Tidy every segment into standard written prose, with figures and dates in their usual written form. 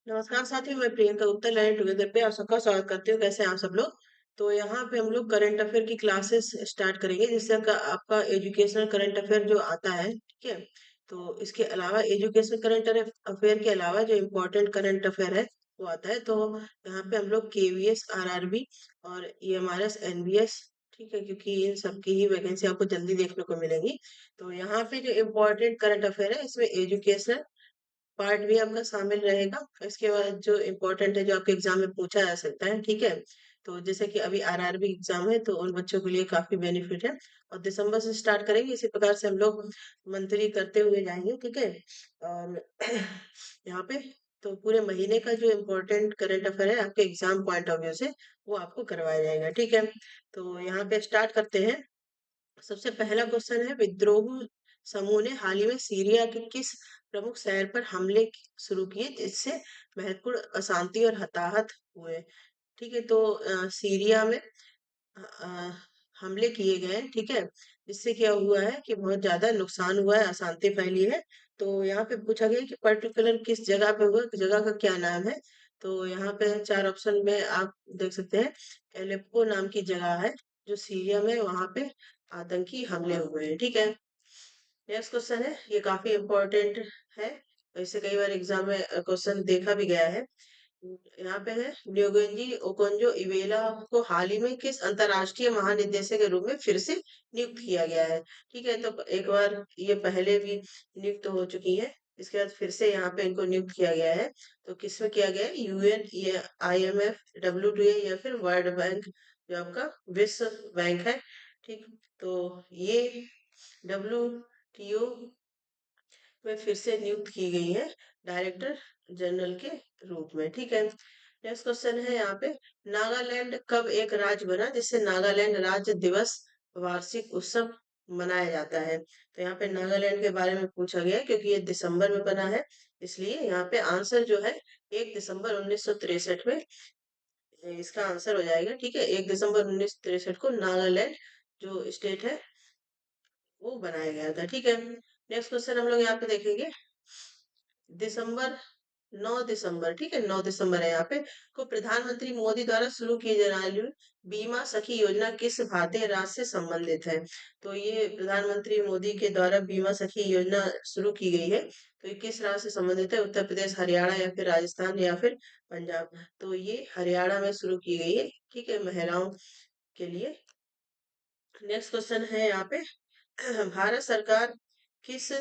नमस्कार साथियों, मैं प्रियंका गुप्ता लर्निंग टुगेदर पे आप सबका स्वागत करती हूँ। कैसे हैं आप सब लोग? तो यहाँ पे हम लोग करंट अफेयर की क्लासेस स्टार्ट करेंगे, जिससे आपका एजुकेशनल करंट अफेयर जो आता है, ठीक है। तो इसके अलावा एजुकेशनल करंट अफेयर के अलावा जो इम्पोर्टेंट करंट अफेयर है वो आता है। तो यहाँ पे हम लोग केवीएस, आरआरबी और ईएमआरएस, एनबीएस, ठीक है, क्योंकि इन सब की ही वैकेंसी आपको जल्दी देखने को मिलेगी। तो यहाँ पे जो इम्पोर्टेंट करंट अफेयर है, इसमें एजुकेशनल पार्ट भी आपका शामिल रहेगा। इसके बाद जो इम्पोर्टेंट है, जो आपके एग्जाम में पूछा जा सकता है, ठीक है। तो जैसे कि अभी आरआरबी एग्जाम है, तो उन बच्चों के लिए काफी बेनिफिट है। और दिसंबर से स्टार्ट करेंगे, इसी प्रकार से हम लोग मंथली करते हुए जाएंगे, ठीक है। और यहाँ पे तो पूरे महीने का जो इम्पोर्टेंट करंट अफेयर है, आपके एग्जाम पॉइंट ऑफ व्यू से वो आपको करवाया जाएगा, ठीक है। तो यहाँ पे स्टार्ट करते हैं। सबसे पहला क्वेश्चन है, विद्रोह समूह ने हाल ही में सीरिया के किस प्रमुख शहर पर हमले शुरू किए, जिससे महत्वपूर्ण अशांति और हताहत हुए? ठीक है। तो सीरिया में अ, हमले किए गए हैं, ठीक है। जिससे क्या हुआ है कि बहुत ज्यादा नुकसान हुआ है, अशांति फैली है। तो यहाँ पे पूछा गया है कि पर्टिकुलर किस जगह पे हुआ, जगह का क्या नाम है। तो यहाँ पे चार ऑप्शन में आप देख सकते हैं। एलेप्पो नाम की जगह है, जो सीरिया में, वहां पे आतंकी हमले हुए हैं, ठीक है। नेक्स्ट क्वेश्चन है, ये काफी इम्पोर्टेंट है। इससे कई बार एग्जाम में क्वेश्चन देखा भी गया है। यहाँ पे है, न्योगेंजी ओकोंजो इवेला को हाल ही में किस अंतरराष्ट्रीय महानिदेशक के रूप में फिर से नियुक्त किया गया है? ठीक है। तो एक बार ये पहले भी नियुक्त हो चुकी है, इसके बाद फिर से यहाँ पे इनको नियुक्त किया गया है। तो किसमें किया गया है? यूएन, या आईएमएफ, डब्ल्यूटीओ, या फिर वर्ल्ड बैंक, जो आपका विश्व बैंक है, ठीक। तो ये डब्ल्यूटीओ में फिर से नियुक्त की गई है डायरेक्टर जनरल के रूप में, ठीक है। नेक्स्ट क्वेश्चन है यहाँ पे, नागालैंड कब एक राज्य बना, जिससे नागालैंड राज्य दिवस वार्षिक उत्सव मनाया जाता है? तो यहाँ पे नागालैंड के बारे में पूछा गया है, क्योंकि ये दिसंबर में बना है, इसलिए यहाँ पे आंसर जो है 1 दिसंबर 1963 में इसका आंसर हो जाएगा, ठीक है। 1 दिसंबर 1963 को नागालैंड जो स्टेट है वो बनाया गया था, ठीक है। नेक्स्ट क्वेश्चन हम लोग यहाँ पे देखेंगे। दिसंबर 9 दिसंबर, ठीक है, 9 दिसंबर है यहाँ पे, को प्रधानमंत्री मोदी द्वारा शुरू किए जाने वाली बीमा सखी योजना किस भारतीय राज्य से संबंधित है? तो ये प्रधानमंत्री मोदी के द्वारा बीमा सखी योजना शुरू की गई है। तो ये किस राज्य से संबंधित है? उत्तर प्रदेश, हरियाणा, या फिर राजस्थान, या फिर पंजाब? तो ये हरियाणा में शुरू की गई है, ठीक है, महिलाओं के लिए। नेक्स्ट क्वेश्चन है यहाँ पे, भारत सरकार किस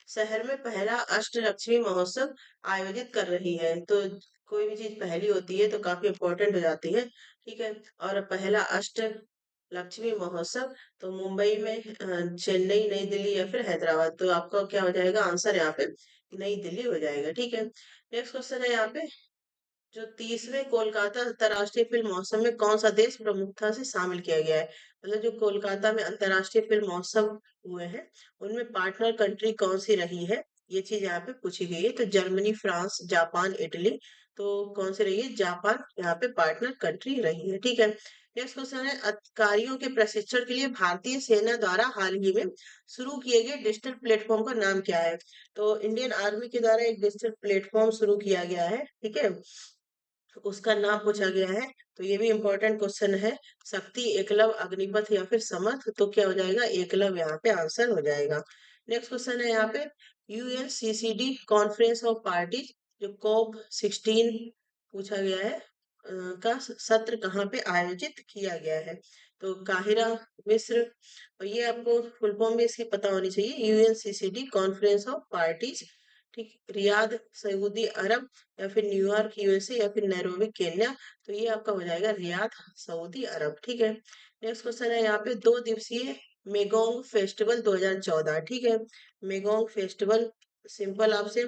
शहर में पहला अष्टलक्ष्मी महोत्सव आयोजित कर रही है? तो कोई भी चीज पहली होती है तो काफी इम्पोर्टेंट हो जाती है, ठीक है। और पहला अष्ट लक्ष्मी महोत्सव तो मुंबई में, चेन्नई, नई दिल्ली, या फिर हैदराबाद? तो आपका क्या हो जाएगा आंसर यहाँ पे? नई दिल्ली हो जाएगा, ठीक है। नेक्स्ट क्वेश्चन है यहाँ पे, जो 30वें कोलकाता अंतर्राष्ट्रीय फिल्म महोत्सव में कौन सा देश प्रमुखता से शामिल किया गया है? मतलब जो कोलकाता में अंतर्राष्ट्रीय फिल्म महोत्सव हुए हैं, उनमें पार्टनर कंट्री कौन सी रही है? ये चीज यहाँ पे पूछी गई है। तो जर्मनी, फ्रांस, जापान, इटली। तो कौन सी रही है? जापान यहाँ पे पार्टनर कंट्री रही है, ठीक है। नेक्स्ट क्वेश्चन है, अधिकारियों के प्रशिक्षण के लिए भारतीय सेना द्वारा हाल ही में शुरू किए गए डिजिटल प्लेटफॉर्म का नाम क्या है? तो इंडियन आर्मी के द्वारा एक डिजिटल प्लेटफॉर्म शुरू किया गया है, ठीक है, उसका नाम पूछा गया है। तो ये भी इम्पोर्टेंट क्वेश्चन है। शक्ति, एकलव, अग्निपथ, या फिर समर्थ? तो क्या हो जाएगा? एकलव यहाँ पे आंसर हो जाएगा। नेक्स्ट क्वेश्चन है यहाँ पे, यूएनसीसीडी कॉन्फ्रेंस ऑफ पार्टीज, जो COP16 पूछा गया है, का सत्र कहाँ पे आयोजित किया गया है? तो काहिरा, मिस्र। और ये आपको फुल फॉर्म भी इसकी पता होनी चाहिए, यूएनसीसीडी कॉन्फ्रेंस ऑफ पार्टीज, ठीक। रियाद, सऊदी अरब, या फिर न्यूयॉर्क, यूएसए, या फिर नैरोबी, केन्या? तो ये आपका हो जाएगा रियाद, सऊदी अरब, ठीक है। नेक्स्ट क्वेश्चन है यहाँ पे, 2 दिवसीय मेगोंग फेस्टिवल 2014, ठीक है। मेगोंग फेस्टिवल सिंपल आपसे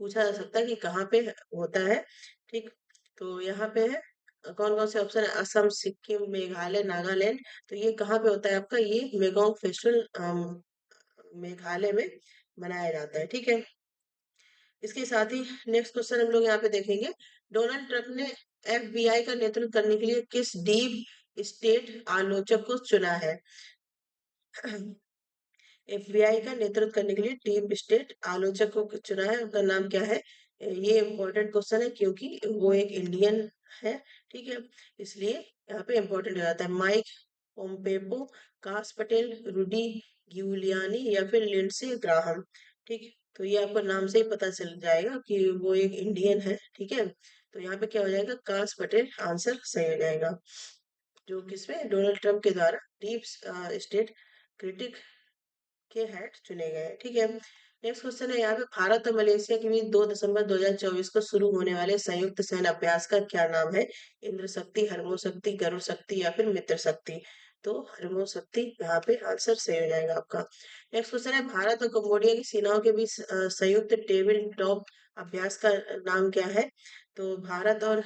पूछा जा सकता है कि कहाँ पे होता है, ठीक। तो यहाँ पे है, कौन कौन से ऑप्शन है? असम, सिक्किम, मेघालय, नागालैंड। तो ये कहाँ पे होता है आपका? ये मेगोंग फेस्टिवल मेघालय में मनाया जाता है, ठीक है। इसके साथ ही नेक्स्ट क्वेश्चन हम लोग यहाँ पे देखेंगे, डोनाल्ड ट्रंप ने एफबीआई का नेतृत्व करने के लिए किस डीप स्टेट आलोचक को चुना है? एफबीआई का नेतृत्व करने के लिए डीप स्टेट आलोचक को चुना है, उनका नाम क्या है? ये इम्पोर्टेंट क्वेश्चन है क्योंकि वो एक इंडियन है, ठीक है, इसलिए यहाँ पे इम्पोर्टेंट हो जाता है। माइक पोम्पेओ, काश पटेल, रूडी गिउलियानी या फिर लिंडसे ग्राहम, ठीक है। तो ये आपको नाम से ही पता चल जाएगा कि वो एक इंडियन है, ठीक है। तो यहाँ पे क्या हो जाएगा, काश पटेल आंसर सही हो जाएगा, जो किसमें डोनाल्ड ट्रंप के द्वारा डीप स्टेट क्रिटिक के हेड चुने गए हैं, ठीक है। नेक्स्ट क्वेश्चन है यहाँ पे, भारत और मलेशिया के बीच 2 दिसंबर 2024 को शुरू होने वाले संयुक्त सैन्य अभ्यास का क्या नाम है? इंद्र शक्ति, हरमो शक्ति, गरुड़ शक्ति या फिर मित्र शक्ति? तो हरमो शक्ति यहाँ पे आंसर सही हो जाएगा आपका। नेक्स्ट क्वेश्चन है, भारत और कंबोडिया की सेनाओं के बीच संयुक्त टेबल टॉप अभ्यास का नाम क्या है? तो भारत और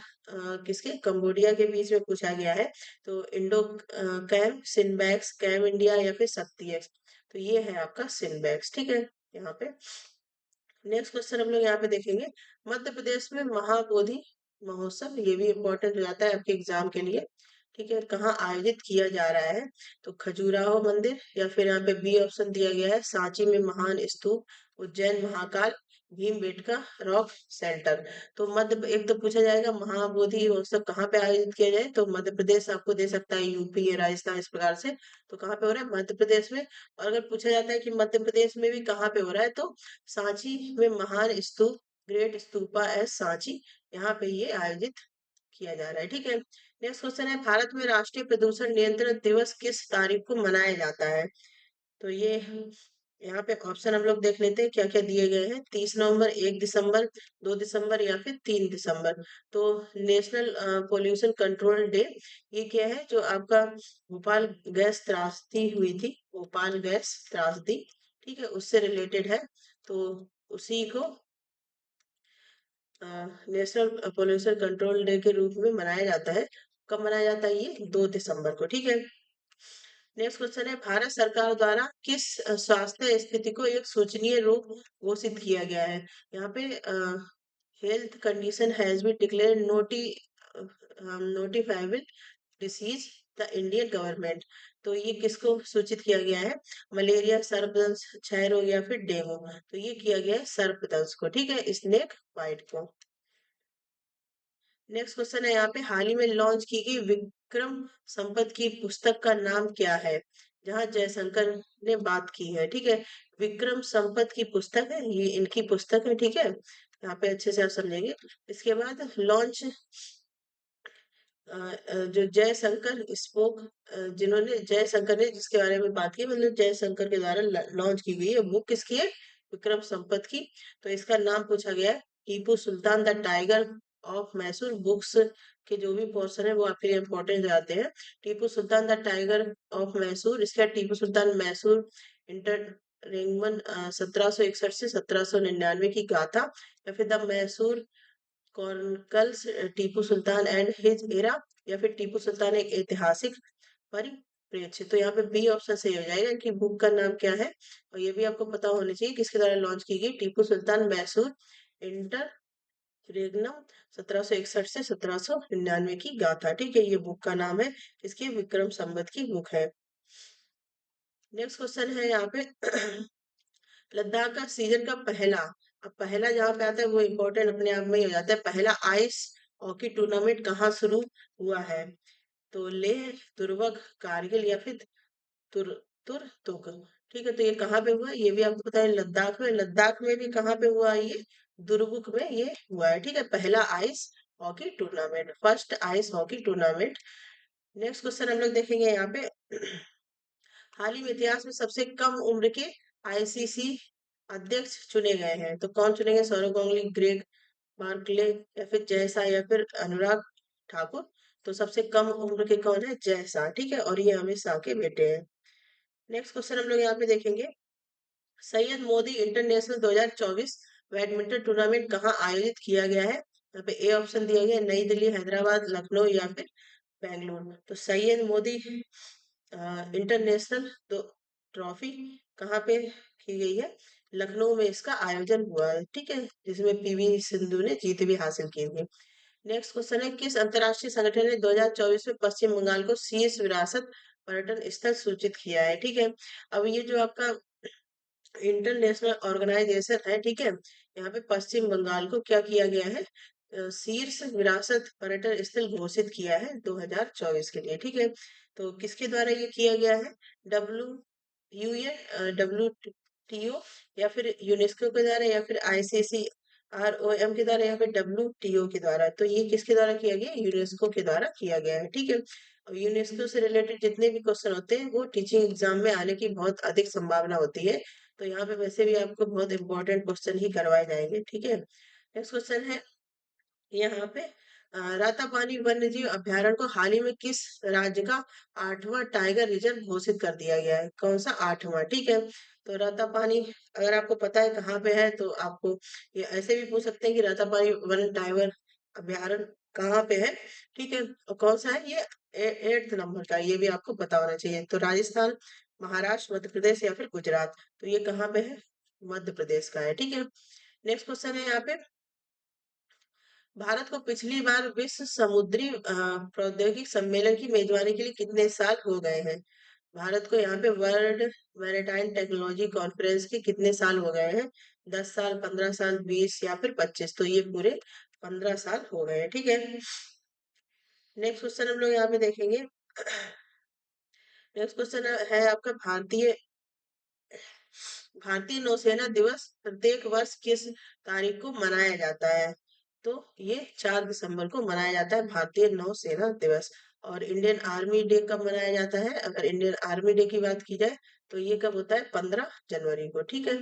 किसके, कंबोडिया के बीच में पूछा गया है। तो इंडो कैम, सिनबैक्स, कैम इंडिया या फिर शक्ति एक्स? तो ये है आपका सिनबैक्स, ठीक है। यहाँ पे नेक्स्ट क्वेश्चन हम लोग यहाँ पे देखेंगे, मध्य प्रदेश में महाबोधि महोत्सव, ये भी इम्पोर्टेंट हो जाता है आपके एग्जाम के लिए, ठीक है, कहाँ आयोजित किया जा रहा है? तो खजुराहो मंदिर या फिर यहाँ पे बी ऑप्शन दिया गया है, सांची में महान स्तूप, उज्जैन महाकाल, भीमबेटका रॉक सेंटर। तो मध्य एक तो पूछा जाएगा महाबोधि महोत्सव कहाँ पे आयोजित किया जाए, तो मध्य प्रदेश आपको दे सकता है, यूपी या राजस्थान, इस प्रकार से। तो कहाँ पे हो रहा है, मध्य प्रदेश में। और अगर पूछा जाता है कि मध्य प्रदेश में भी कहाँ पे हो रहा है, तो सांची में महान स्तूप, ग्रेट स्तूपा एट सांची, यहाँ पे ये आयोजित किया जा रहा है, ठीक है। नेक्स्ट क्वेश्चन है, भारत में राष्ट्रीय प्रदूषण नियंत्रण दिवस किस तारीख को मनाया जाता है? तो ये यहाँ पे ऑप्शन हम लोग देख लेते हैं क्या क्या दिए गए हैं, 30 नवंबर, 1 दिसंबर, 2 दिसंबर या फिर 3 दिसंबर। तो नेशनल पोल्यूशन कंट्रोल डे, ये क्या है, जो आपका भोपाल गैस त्रासदी हुई थी, भोपाल गैस त्रासदी, ठीक है, उससे रिलेटेड है। तो उसी को नेशनल पोल्यूशन कंट्रोल डे के रूप में मनाया जाता है। कब मनाया जाता है, ये 2 दिसंबर को, ठीक है। नेक्स्ट क्वेश्चन है, भारत सरकार द्वारा किस स्वास्थ्य स्थिति को एक शोचनीय रोग घोषित किया गया है? यहाँ पे health condition has been declared notifiable disease the Indian government. तो ये किसको सूचित किया गया है? मलेरिया, सर्पदंश, क्षय रोग या फिर डेंगू? तो ये किया गया है सर्पदंश को, ठीक है, स्नेक बाइट को। नेक्स्ट क्वेश्चन है यहाँ पे, हाल ही में लॉन्च की गई विक्रम संपत की पुस्तक का नाम क्या है? जहाँ जयशंकर ने बात की है, ठीक है, विक्रम संपत की पुस्तक है, ये इनकी पुस्तक है, ठीक है, यहाँ पे अच्छे से आप समझेंगे। इसके बाद लॉन्च, जो जयशंकर स्पोक, जिन्होंने जयशंकर ने जिसके बारे में बात की, मतलब जयशंकर के द्वारा लॉन्च की गई है बुक किसकी है? विक्रम संपत की। तो इसका नाम पूछा गया है Tipu Sultan the tiger of Mysore. Books के जो भी पोर्शन है वो आपके लिए इंपॉर्टेंट जाते हैं। Tipu Sultan the tiger of Mysore, इसका टीपू सुल्तान मैसूर इंटर रेंगमन 1761 से 1799 की गाथा, या फिर the Mysore chronicles, Tipu Sultan and his era, या फिर टीपू सुल्तान एक ऐतिहासिक परिप्रेक्ष्य। तो यहाँ पे बी ऑप्शन सही हो जाएगा कि बुक का नाम क्या है, और ये भी आपको पता होना चाहिए किसके द्वारा लॉन्च की गई, टीपू सुल्तान मैसूर इंटर रेगनम 1761 से 1799 की गाथा, ठीक है, ये बुक का नाम है, इसकी विक्रम संवत की बुक है। नेक्स्ट क्वेश्चन है यहाँ पे लद्दाख का सीजन का पहला, अब पहला जहाँ पे आता है वो इम्पोर्टेंट अपने आप में ही हो जाता है, पहला आइस हॉकी टूर्नामेंट कहाँ शुरू हुआ है? तो लेह, दुर्वक, कारगिल या फिर तुर तुर तुक, ठीक है। तो ये कहाँ पे हुआ है? ये भी आपको पता है, लद्दाख में। लद्दाख में भी कहाँ पे हुआ है ये? दुर्मुख में ये हुआ है, ठीक है, पहला ice hockey tournament, first ice hockey tournament. Next question हम लोग देखेंगे यहाँ पे हाल ही में इतिहास में सबसे कम उम्र के आईसीसी अध्यक्ष चुने गए हैं, तो कौन चुने गए? सौरव गांगुली, ग्रेग बार्कले या फिर जयसा या फिर अनुराग ठाकुर? तो सबसे कम उम्र के कौन है? जयसा, ठीक है, और ये अमित शाह के बेटे हैं। नेक्स्ट क्वेश्चन हम लोग यहाँ पे देखेंगे, Syed Modi international 2024 badminton tournament कहाँ आयोजित किया गया है? यहाँ पे ए ऑप्शन दिया गया है, नई दिल्ली, हैदराबाद, लखनऊ या फिर बेंगलुरु। तो सैयद मोदी इंटरनेशनल ट्रॉफी कहाँ पे की गई है? लखनऊ में इसका आयोजन हुआ है, ठीक है, जिसमें पीवी सिंधु ने जीत भी हासिल की थी। नेक्स्ट क्वेश्चन है, किस अंतर्राष्ट्रीय संगठन ने 2024 में पश्चिम बंगाल को शीर्ष विरासत पर्यटन स्थल सूचित किया है? ठीक है, अब ये जो आपका इंटरनेशनल ऑर्गेनाइजेशन है, ठीक है। यहाँ पे पश्चिम बंगाल को क्या किया गया है, शीर्ष विरासत पर्यटन स्थल घोषित किया है 2024 के लिए, ठीक है। तो किसके द्वारा ये किया गया है, डब्ल्यू WTO या फिर यूनेस्को के द्वारा या फिर ICCROM के द्वारा या फिर WTO के द्वारा। तो ये किसके द्वारा किया गया, यूनेस्को के द्वारा किया गया है, ठीक है। और यूनेस्को से रिलेटेड जितने भी क्वेश्चन होते हैं वो टीचिंग एग्जाम में आने की बहुत अधिक संभावना होती है। तो यहाँ पे वैसे भी आपको बहुत इंपॉर्टेंट क्वेश्चन ही करवाए जाएंगे, ठीक है। नेक्स्ट क्वेश्चन है यहाँ पे, रातापानी वन्य जीव अभयारण्य को हाल ही में किस राज्य का 8वां टाइगर रिजर्व घोषित कर दिया गया है, कौन सा 8वां, ठीक है। तो रातापानी अगर आपको पता है कहाँ पे है तो आपको ये ऐसे भी पूछ सकते हैं कि रातापानी वन्य टाइगर अभयारण्य कहाँ पे है, ठीक है। और कौन सा है ये, 8th नंबर का, ये भी आपको पता होना चाहिए। तो राजस्थान, महाराष्ट्र, मध्य प्रदेश या फिर गुजरात, तो ये कहाँ पे है, मध्य प्रदेश का है, ठीक है। नेक्स्ट क्वेश्चन है यहाँ पे, भारत को पिछली बार विश्व समुद्री प्रौद्योगिकी सम्मेलन की मेजबानी के लिए कितने साल हो गए हैं। भारत को यहाँ पे वर्ल्ड मैरीटाइम टेक्नोलॉजी कॉन्फ्रेंस के कितने साल हो गए हैं, 10 साल, 15 साल, 20 या फिर 25। तो ये पूरे 15 साल हो गए हैं, ठीक है। नेक्स्ट क्वेश्चन हम लोग यहाँ पे देखेंगे। नेक्स्ट क्वेश्चन है आपका, भारतीय भारतीय नौसेना दिवस प्रत्येक वर्ष किस तारीख को मनाया जाता है। तो ये 4 दिसंबर को मनाया जाता है भारतीय नौसेना दिवस। और इंडियन आर्मी डे कब मनाया जाता है, अगर इंडियन आर्मी डे की बात की जाए तो ये कब होता है, 15 जनवरी को, ठीक है।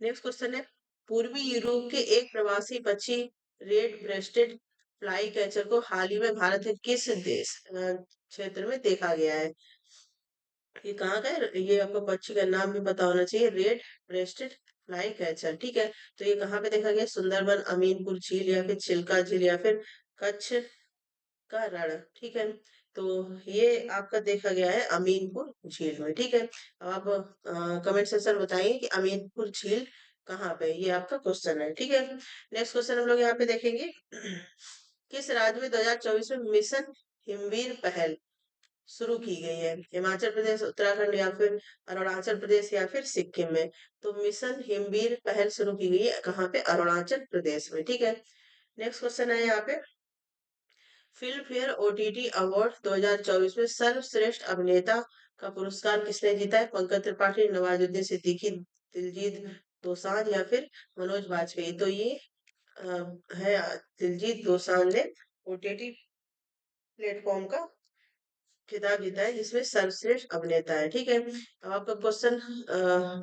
नेक्स्ट क्वेश्चन है, पूर्वी यूरोप के एक प्रवासी पक्षी रेड ब्रेस्टेड फ्लाई कैचर को हाल ही में भारत के किस देश क्षेत्र में देखा गया है। ये कहाँ का है, ये आपको पक्षी का नाम भी पता होना चाहिए, रेड ब्रेस्टेड फ्लाई कैचर, ठीक है। तो ये कहाँ पे देखा गया, सुंदरबन, अमीनपुर झील या फिर चिल्का झील या फिर कच्छ का रण, ठीक है। तो ये आपका देखा गया है अमीनपुर झील में, ठीक है। अब आप कमेंट सेक्शन में बताइए कि अमीनपुर झील कहाँ पे है? ये आपका क्वेश्चन है, ठीक है। नेक्स्ट क्वेश्चन हम लोग यहाँ पे देखेंगे। किस राज्य में 2024 में मिशन हिमवीर पहल शुरू की गई है, हिमाचल प्रदेश, उत्तराखंड या फिर अरुणाचल प्रदेश या फिर सिक्किम में। तो मिशन हिमवीर पहल शुरू की गई है कहाँ पे, अरुणाचल प्रदेश में, ठीक है। नेक्स्ट क्वेश्चन है यहाँ पे, फिल्म फेयर OTT अवार्ड 2024 में सर्वश्रेष्ठ अभिनेता का पुरस्कार किसने जीता है, पंकज त्रिपाठी, नवाजुद्दीन सिद्दीकी, दिलजीत दोसांझ या फिर मनोज बाजपेयी। तो ये है दिलजीत दोसांझ ने OTT प्लेटफॉर्म का खिताब जीता है जिसमें सर्वश्रेष्ठ अभिनेता है, ठीक है। अब आपका क्वेश्चन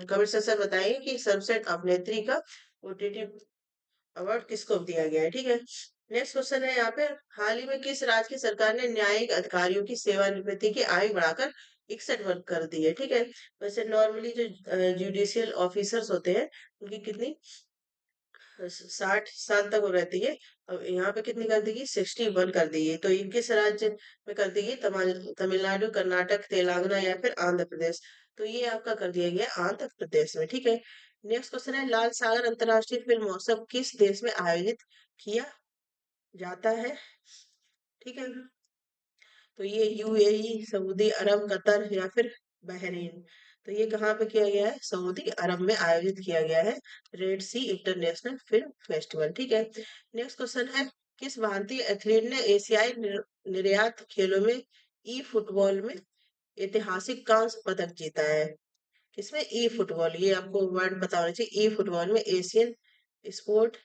कमेंट सेक्शन बताइए कि सर्वश्रेष्ठ अभिनेत्री का OTT अवार्ड किसको दिया गया है, ठीक है। नेक्स्ट क्वेश्चन है यहाँ पे, हाल ही में किस राज्य की सरकार ने न्यायिक अधिकारियों की सेवानिवृत्ति की आयु बढ़ाकर 61 वर्ष कर दी है, ठीक है। वैसे नॉर्मली जो जुडिशियल ऑफिसर्स होते हैं उनकी कितनी 60 साल तक वो रहती है। अब यहाँ पे कितनी कर देगी, 61 कर देगी। तो ये किस राज्य में कर देगी, तमिलनाडु, कर्नाटक, तेलंगाना या फिर आंध्र प्रदेश। तो ये आपका कर दिया गया आंध्र प्रदेश में, ठीक है। नेक्स्ट क्वेश्चन है, लाल सागर अंतर्राष्ट्रीय फिल्म महोत्सव किस देश में आयोजित किया जाता है, ठीक है। तो ये UAE, सऊदी अरब, कतर या फिर बहरीन। तो ये कहाँ पे किया गया है, सऊदी अरब में आयोजित किया गया है, रेड सी इंटरनेशनल फिल्म फेस्टिवल, ठीक है। नेक्स्ट क्वेश्चन है, किस भारतीय एथलीट ने एशियाई निर्यात खेलों में ई फुटबॉल में ऐतिहासिक कांस्य पदक जीता है। किसमें, ई फुटबॉल, ये आपको वर्ड पता होना चाहिए, ई फुटबॉल में एशियन स्पोर्ट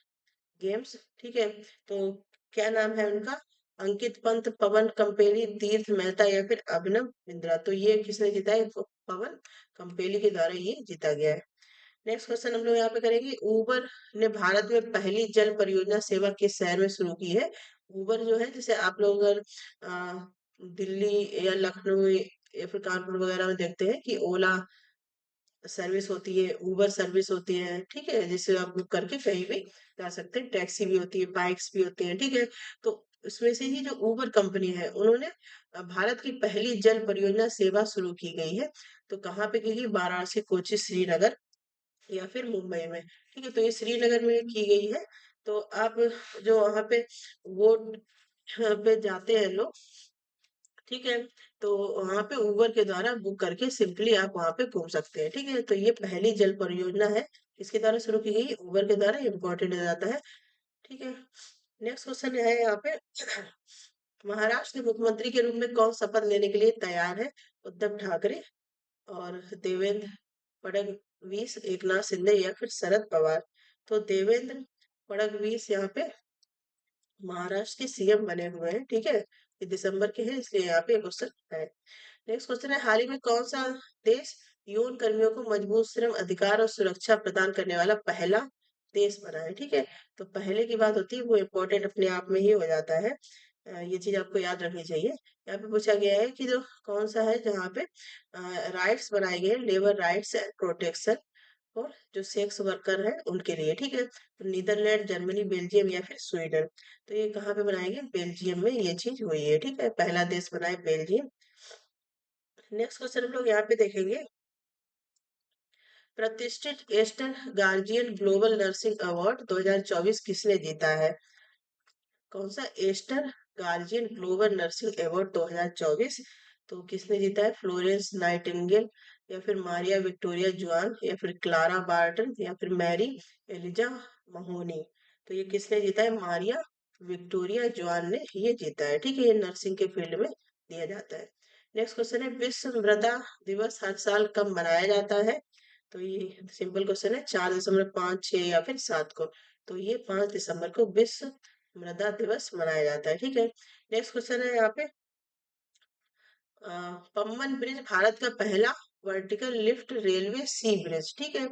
गेम्स, ठीक है। तो क्या नाम है उनका, अंकित पंत, पवन कंपेली, तीर्थ मेहता या फिर अभिनव बिंद्रा। तो ये किसने जीता है, पवन कंपेली के द्वारा ये जीता गया है। नेक्स्ट क्वेश्चन हम लोग यहाँ पे करेंगे, उबर ने भारत में पहली जल परियोजना सेवा किस शहर में शुरू की है। उबर जो है, जैसे आप लोग अगर दिल्ली या लखनऊ या फिर कानपुर वगैरह में देखते हैं कि ओला सर्विस होती है, उबर सर्विस होती है, ठीक है, जिससे आप बुक करके कहीं भी जा सकते हैं, टैक्सी भी होती है, बाइक्स भी होती हैं, ठीक है। तो इसमें से ही जो उबर कंपनी है उन्होंने भारत की पहली जल परियोजना सेवा शुरू की गई है। तो कहाँ पे की गई, वाराणसी, कोची, श्रीनगर या फिर मुंबई में, ठीक है। तो ये श्रीनगर में की गई है। तो आप जो वहां पे वोट पे जाते हैं लोग, ठीक है। तो वहां पे उबर के द्वारा बुक करके सिंपली आप वहां पे घूम सकते हैं। ठीक है, तो ये पहली जल परियोजना है, इसके द्वारा शुरू की गई, उबर के द्वारा, इम्पोर्टेंट हो जाता है। ठीक है। नेक्स्ट क्वेश्चन है यहाँ पे महाराष्ट्र के मुख्यमंत्री के रूप में कौन शपथ लेने के लिए तैयार है? उद्धव ठाकरे और देवेंद्र फडणवीस, एकनाथ शिंदे या फिर शरद पवार। तो देवेंद्र फडणवीस यहाँ पे महाराष्ट्र के सीएम बने हुए हैं। ठीक है, ये दिसंबर के हैं, इसलिए यहाँ पे क्वेश्चन है। नेक्स्ट क्वेश्चन है, हाल ही में कौन सा देश यौन कर्मियों को मजबूत श्रम अधिकार और सुरक्षा प्रदान करने वाला पहला देश बना है? ठीक है, तो पहले की बात होती है वो इम्पोर्टेंट अपने आप में ही हो जाता है। ये चीज आपको याद रखनी चाहिए। यहाँ पे पूछा गया है कि जो कौन सा है जहाँ पे राइट्स बनाए गए, लेबर राइट्स एंड प्रोटेक्शन और जो सेक्स वर्कर है उनके लिए। ठीक है, तो नीदरलैंड, जर्मनी, बेल्जियम या फिर स्वीडन। तो ये कहाँ पे बनाएंगे? बेल्जियम में ये चीज हुई है। ठीक है, पहला देश बना है बेल्जियम। नेक्स्ट क्वेश्चन हम लोग यहाँ पे देखेंगे, प्रतिष्ठित Aster Guardian Global Nursing Award 2024 किसने जीता है? कौन सा? Aster Guardian Global Nursing Award 2024। तो किसने जीता है? फ्लोरेंस नाइटिंगेल या फिर मारिया विक्टोरिया जुआन या फिर क्लारा बार्टन या फिर मैरी एलिजा महोनी। तो ये किसने जीता है? मारिया विक्टोरिया जुआन ने ये जीता है। ठीक है, ये नर्सिंग के फील्ड में दिया जाता है। नेक्स्ट क्वेश्चन है, विश्व मृदा दिवस हर साल कब मनाया जाता है? तो ये सिंपल क्वेश्चन है, 4.5, 6 या फिर 7 को। तो ये 5 दिसंबर को विश्व मृदा दिवस मनाया जाता है। ठीक है। नेक्स्ट क्वेश्चन है यहाँ पे, पम्बन ब्रिज भारत का पहला वर्टिकल लिफ्ट रेलवे सी ब्रिज। ठीक है,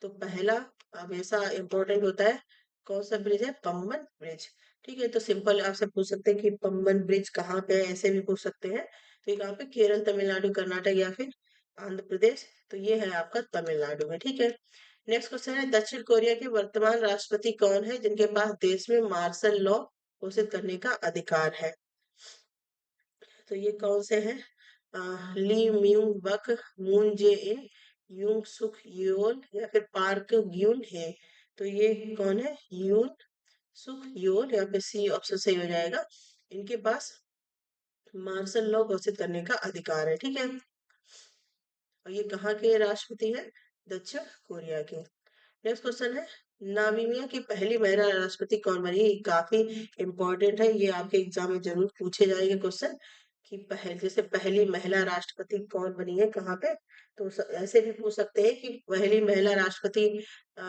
तो पहला हमेशा इम्पोर्टेंट होता है। कौन सा ब्रिज है? पम्बन ब्रिज। ठीक है, तो सिंपल आपसे पूछ सकते हैं कि पम्बन ब्रिज कहाँ पे है, ऐसे भी पूछ सकते हैं। तो ये कहाँ पे? केरल, तमिलनाडु, कर्नाटक या फिर आंध्र प्रदेश। तो ये है आपका तमिलनाडु में। ठीक है। नेक्स्ट क्वेश्चन है, दक्षिण कोरिया के वर्तमान राष्ट्रपति कौन है जिनके पास देश में मार्शल लॉ घोषित करने का अधिकार है? तो ये कौन से हैं? ली म्यूंग बक, मून जे इन, यूंग सुक योल या फिर पार्क ग्यून है। तो ये कौन है? यून सुक योल, यहाँ पे सी ऑप्शन सही हो जाएगा। इनके पास मार्शल लॉ घोषित करने का अधिकार है। ठीक है, और ये कहाँ के राष्ट्रपति है? दक्षिण कोरिया के। नेक्स्ट क्वेश्चन है, नामीबिया की पहली महिला राष्ट्रपति कौन बनी? ये काफी इंपॉर्टेंट है, ये आपके एग्जाम में जरूर पूछे जाएंगे क्वेश्चन कि जैसे पहली महिला राष्ट्रपति कौन बनी है, कहाँ पे। तो ऐसे भी पूछ सकते हैं कि पहली महिला राष्ट्रपति अ,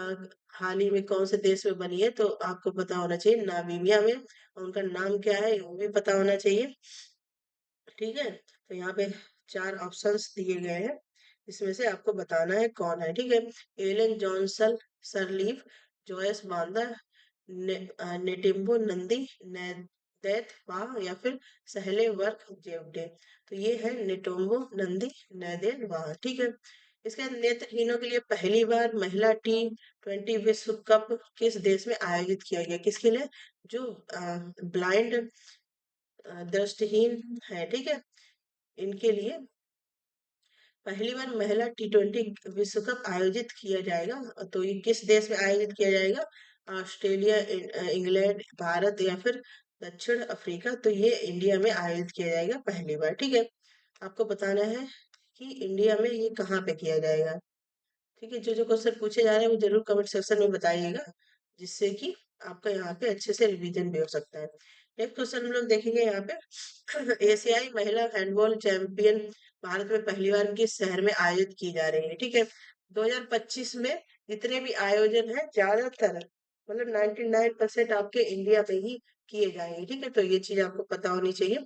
हाल ही में कौन से देश में बनी है, तो आपको पता होना चाहिए नामीबिया में, और उनका नाम क्या है वो भी पता होना चाहिए। ठीक है, तो यहाँ पे 4 ऑप्शंस दिए गए हैं, इसमें से आपको बताना है कौन है। ठीक है, Ellen Johnson Sirleaf, Joyce Banda, Netumbo Nandi, Ndaitwah या फिर सहले वर्क जेवडे। तो ये है नेटोम्बो नंदी, नैदेत वाह। ठीक है, इसके बाद नेत्रहीनों के लिए पहली बार महिला T20 विश्व कप किस देश में आयोजित किया गया? किसके लिए? जो ब्लाइंड दृष्टिहीन है। ठीक है, इनके लिए पहली बार महिला T20 विश्व कप आयोजित किया जाएगा। तो ये किस देश में आयोजित किया जाएगा? ऑस्ट्रेलिया, इंग्लैंड, भारत या फिर दक्षिण अफ्रीका। तो ये इंडिया में आयोजित किया जाएगा पहली बार। ठीक है, आपको बताना है कि इंडिया में ये कहाँ पे किया जाएगा। ठीक है, जो जो क्वेश्चन पूछे जा रहे हैं वो जरूर कमेंट सेक्शन में बताइएगा, जिससे कि आपका यहाँ पे अच्छे से रिवीजन भी हो सकता है। नेक्स्ट क्वेश्चन हम लोग देखेंगे यहाँ पे एशियाई महिला हैंडबॉल चैंपियन भारत में पहली बार किस शहर में आयोजित की जा रही है? ठीक है, 2025 में जितने भी आयोजन है ज्यादातर मतलब 99% आपके इंडिया में ही किए जाएंगे। ठीक है, तो ये चीज आपको पता होनी चाहिए।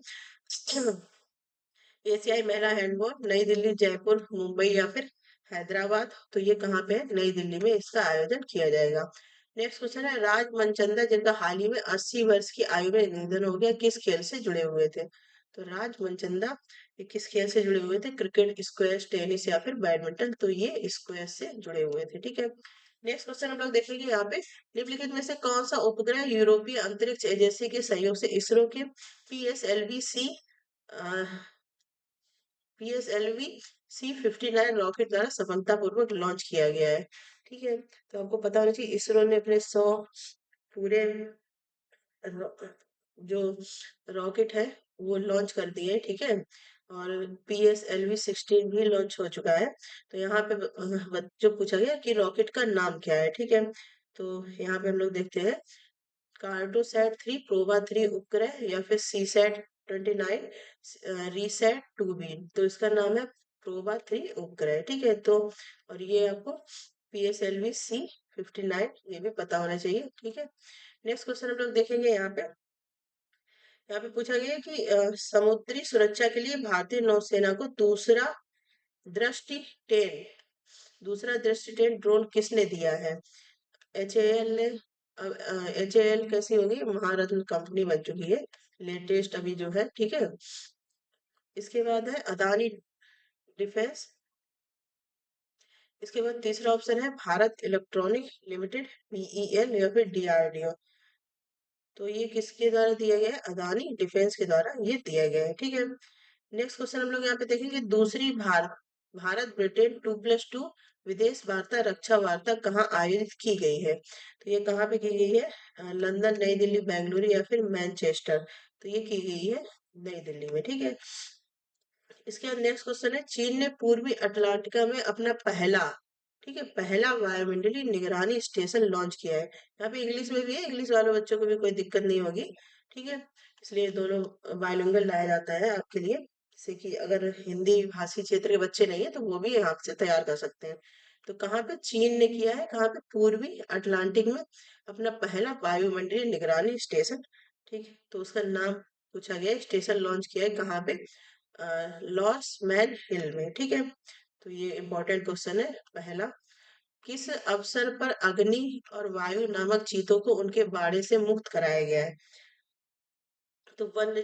एशियाई महिला हैंडबॉल नई दिल्ली, जयपुर, मुंबई या फिर हैदराबाद। तो ये कहाँ पे है? नई दिल्ली में इसका आयोजन किया जाएगा। नेक्स्ट क्वेश्चन है, राज मनचंदा जिनका हाल ही में 80 वर्ष की आयु में निधन हो गया, किस खेल से जुड़े हुए थे? तो राज मनचंदा ये किस खेल से जुड़े हुए थे? क्रिकेट, स्क्वैश, टेनिस या फिर बैडमिंटन। तो ये स्क्वैश से जुड़े हुए थे। ठीक है, नेक्स्ट क्वेश्चन हम लोग देखेंगे यहाँ पे, निम्नलिखित में से कौन सा उपग्रह यूरोपीय अंतरिक्ष एजेंसी के सहयोग से इसरो के PSLV C PSLV C59 rocket द्वारा सफलतापूर्वक लॉन्च किया गया है? ठीक है, तो आपको पता होना चाहिए इसरो ने अपने 100 पूरे जो रॉकेट है वो लॉन्च कर दिए, ठीक है। और PSLV-16 भी लॉन्च हो चुका है। तो यहाँ पे बच्चों पूछा गया कि रॉकेट का नाम क्या है, ठीक है। तो यहाँ पे हम लोग देखते हैं, कार्टोसैट 3 प्रोबा 3 उपग्रह, या फिर CSAT-29 रीसैट 2B। तो इसका नाम है प्रोबा 3 उपग्रह, ठीक है। तो और ये आपको PSLV-C-59 ये भी पता होना चाहिए, ठीक है। नेक्स्ट क्वेश्चन हम लोग देखेंगे यहाँ पे पूछा गया है कि समुद्री सुरक्षा के लिए भारतीय नौसेना को दृष्टि टेन दूसरा दृष्टि टेन ड्रोन किसने दिया है? HAL ने। HAL कैसी होगी, महारत्न कंपनी बन चुकी है, लेटेस्ट अभी जो है, ठीक है। इसके बाद है अदानी डिफेंस। इसके बाद तीसरा ऑप्शन है भारत इलेक्ट्रॉनिक लिमिटेड, BEL, या फिर DRDO। तो ये किसके द्वारा दिया गया है? अदानी डिफेंस के द्वारा ये दिया गया है, ठीक है। नेक्स्ट क्वेश्चन हम लोग यहाँ पे देखेंगे, दूसरी भारत ब्रिटेन 2+2 विदेश वार्ता रक्षा वार्ता कहाँ आयोजित की गई है? तो ये कहाँ पे की गई है? लंदन, नई दिल्ली, बेंगलुरु, या फिर मैनचेस्टर। तो ये की गई है नई दिल्ली में, ठीक है। इसके बाद नेक्स्ट क्वेश्चन है, चीन ने पूर्वी अटलांटिका में अपना पहला, ठीक है, पहला वायुमंडलीय निगरानी स्टेशन लॉन्च किया है। यहाँ पे इंग्लिश में भी है, इंग्लिश वाले बच्चों को भी कोई दिक्कत नहीं होगी, ठीक है। इसलिए दोनों बाइलिंगुअल लाया जाता है आपके लिए, जैसे कि अगर हिंदी भाषी क्षेत्र के बच्चे नहीं है तो वो भी यहाँ से तैयार कर सकते हैं। तो कहाँ पे चीन ने किया है? कहाँ पे? पूर्वी अटलांटिक में अपना पहला वायुमंडलीय निगरानी स्टेशन, ठीक है। तो उसका नाम पूछा गया है, स्टेशन लॉन्च किया है कहाँ पे? लॉस मैन हिल में, ठीक है। तो ये इंपॉर्टेंट क्वेश्चन है पहला। किस अवसर पर अग्नि और वायु नामक चीतों को उनके बाड़े से मुक्त कराया गया है? तो वन्य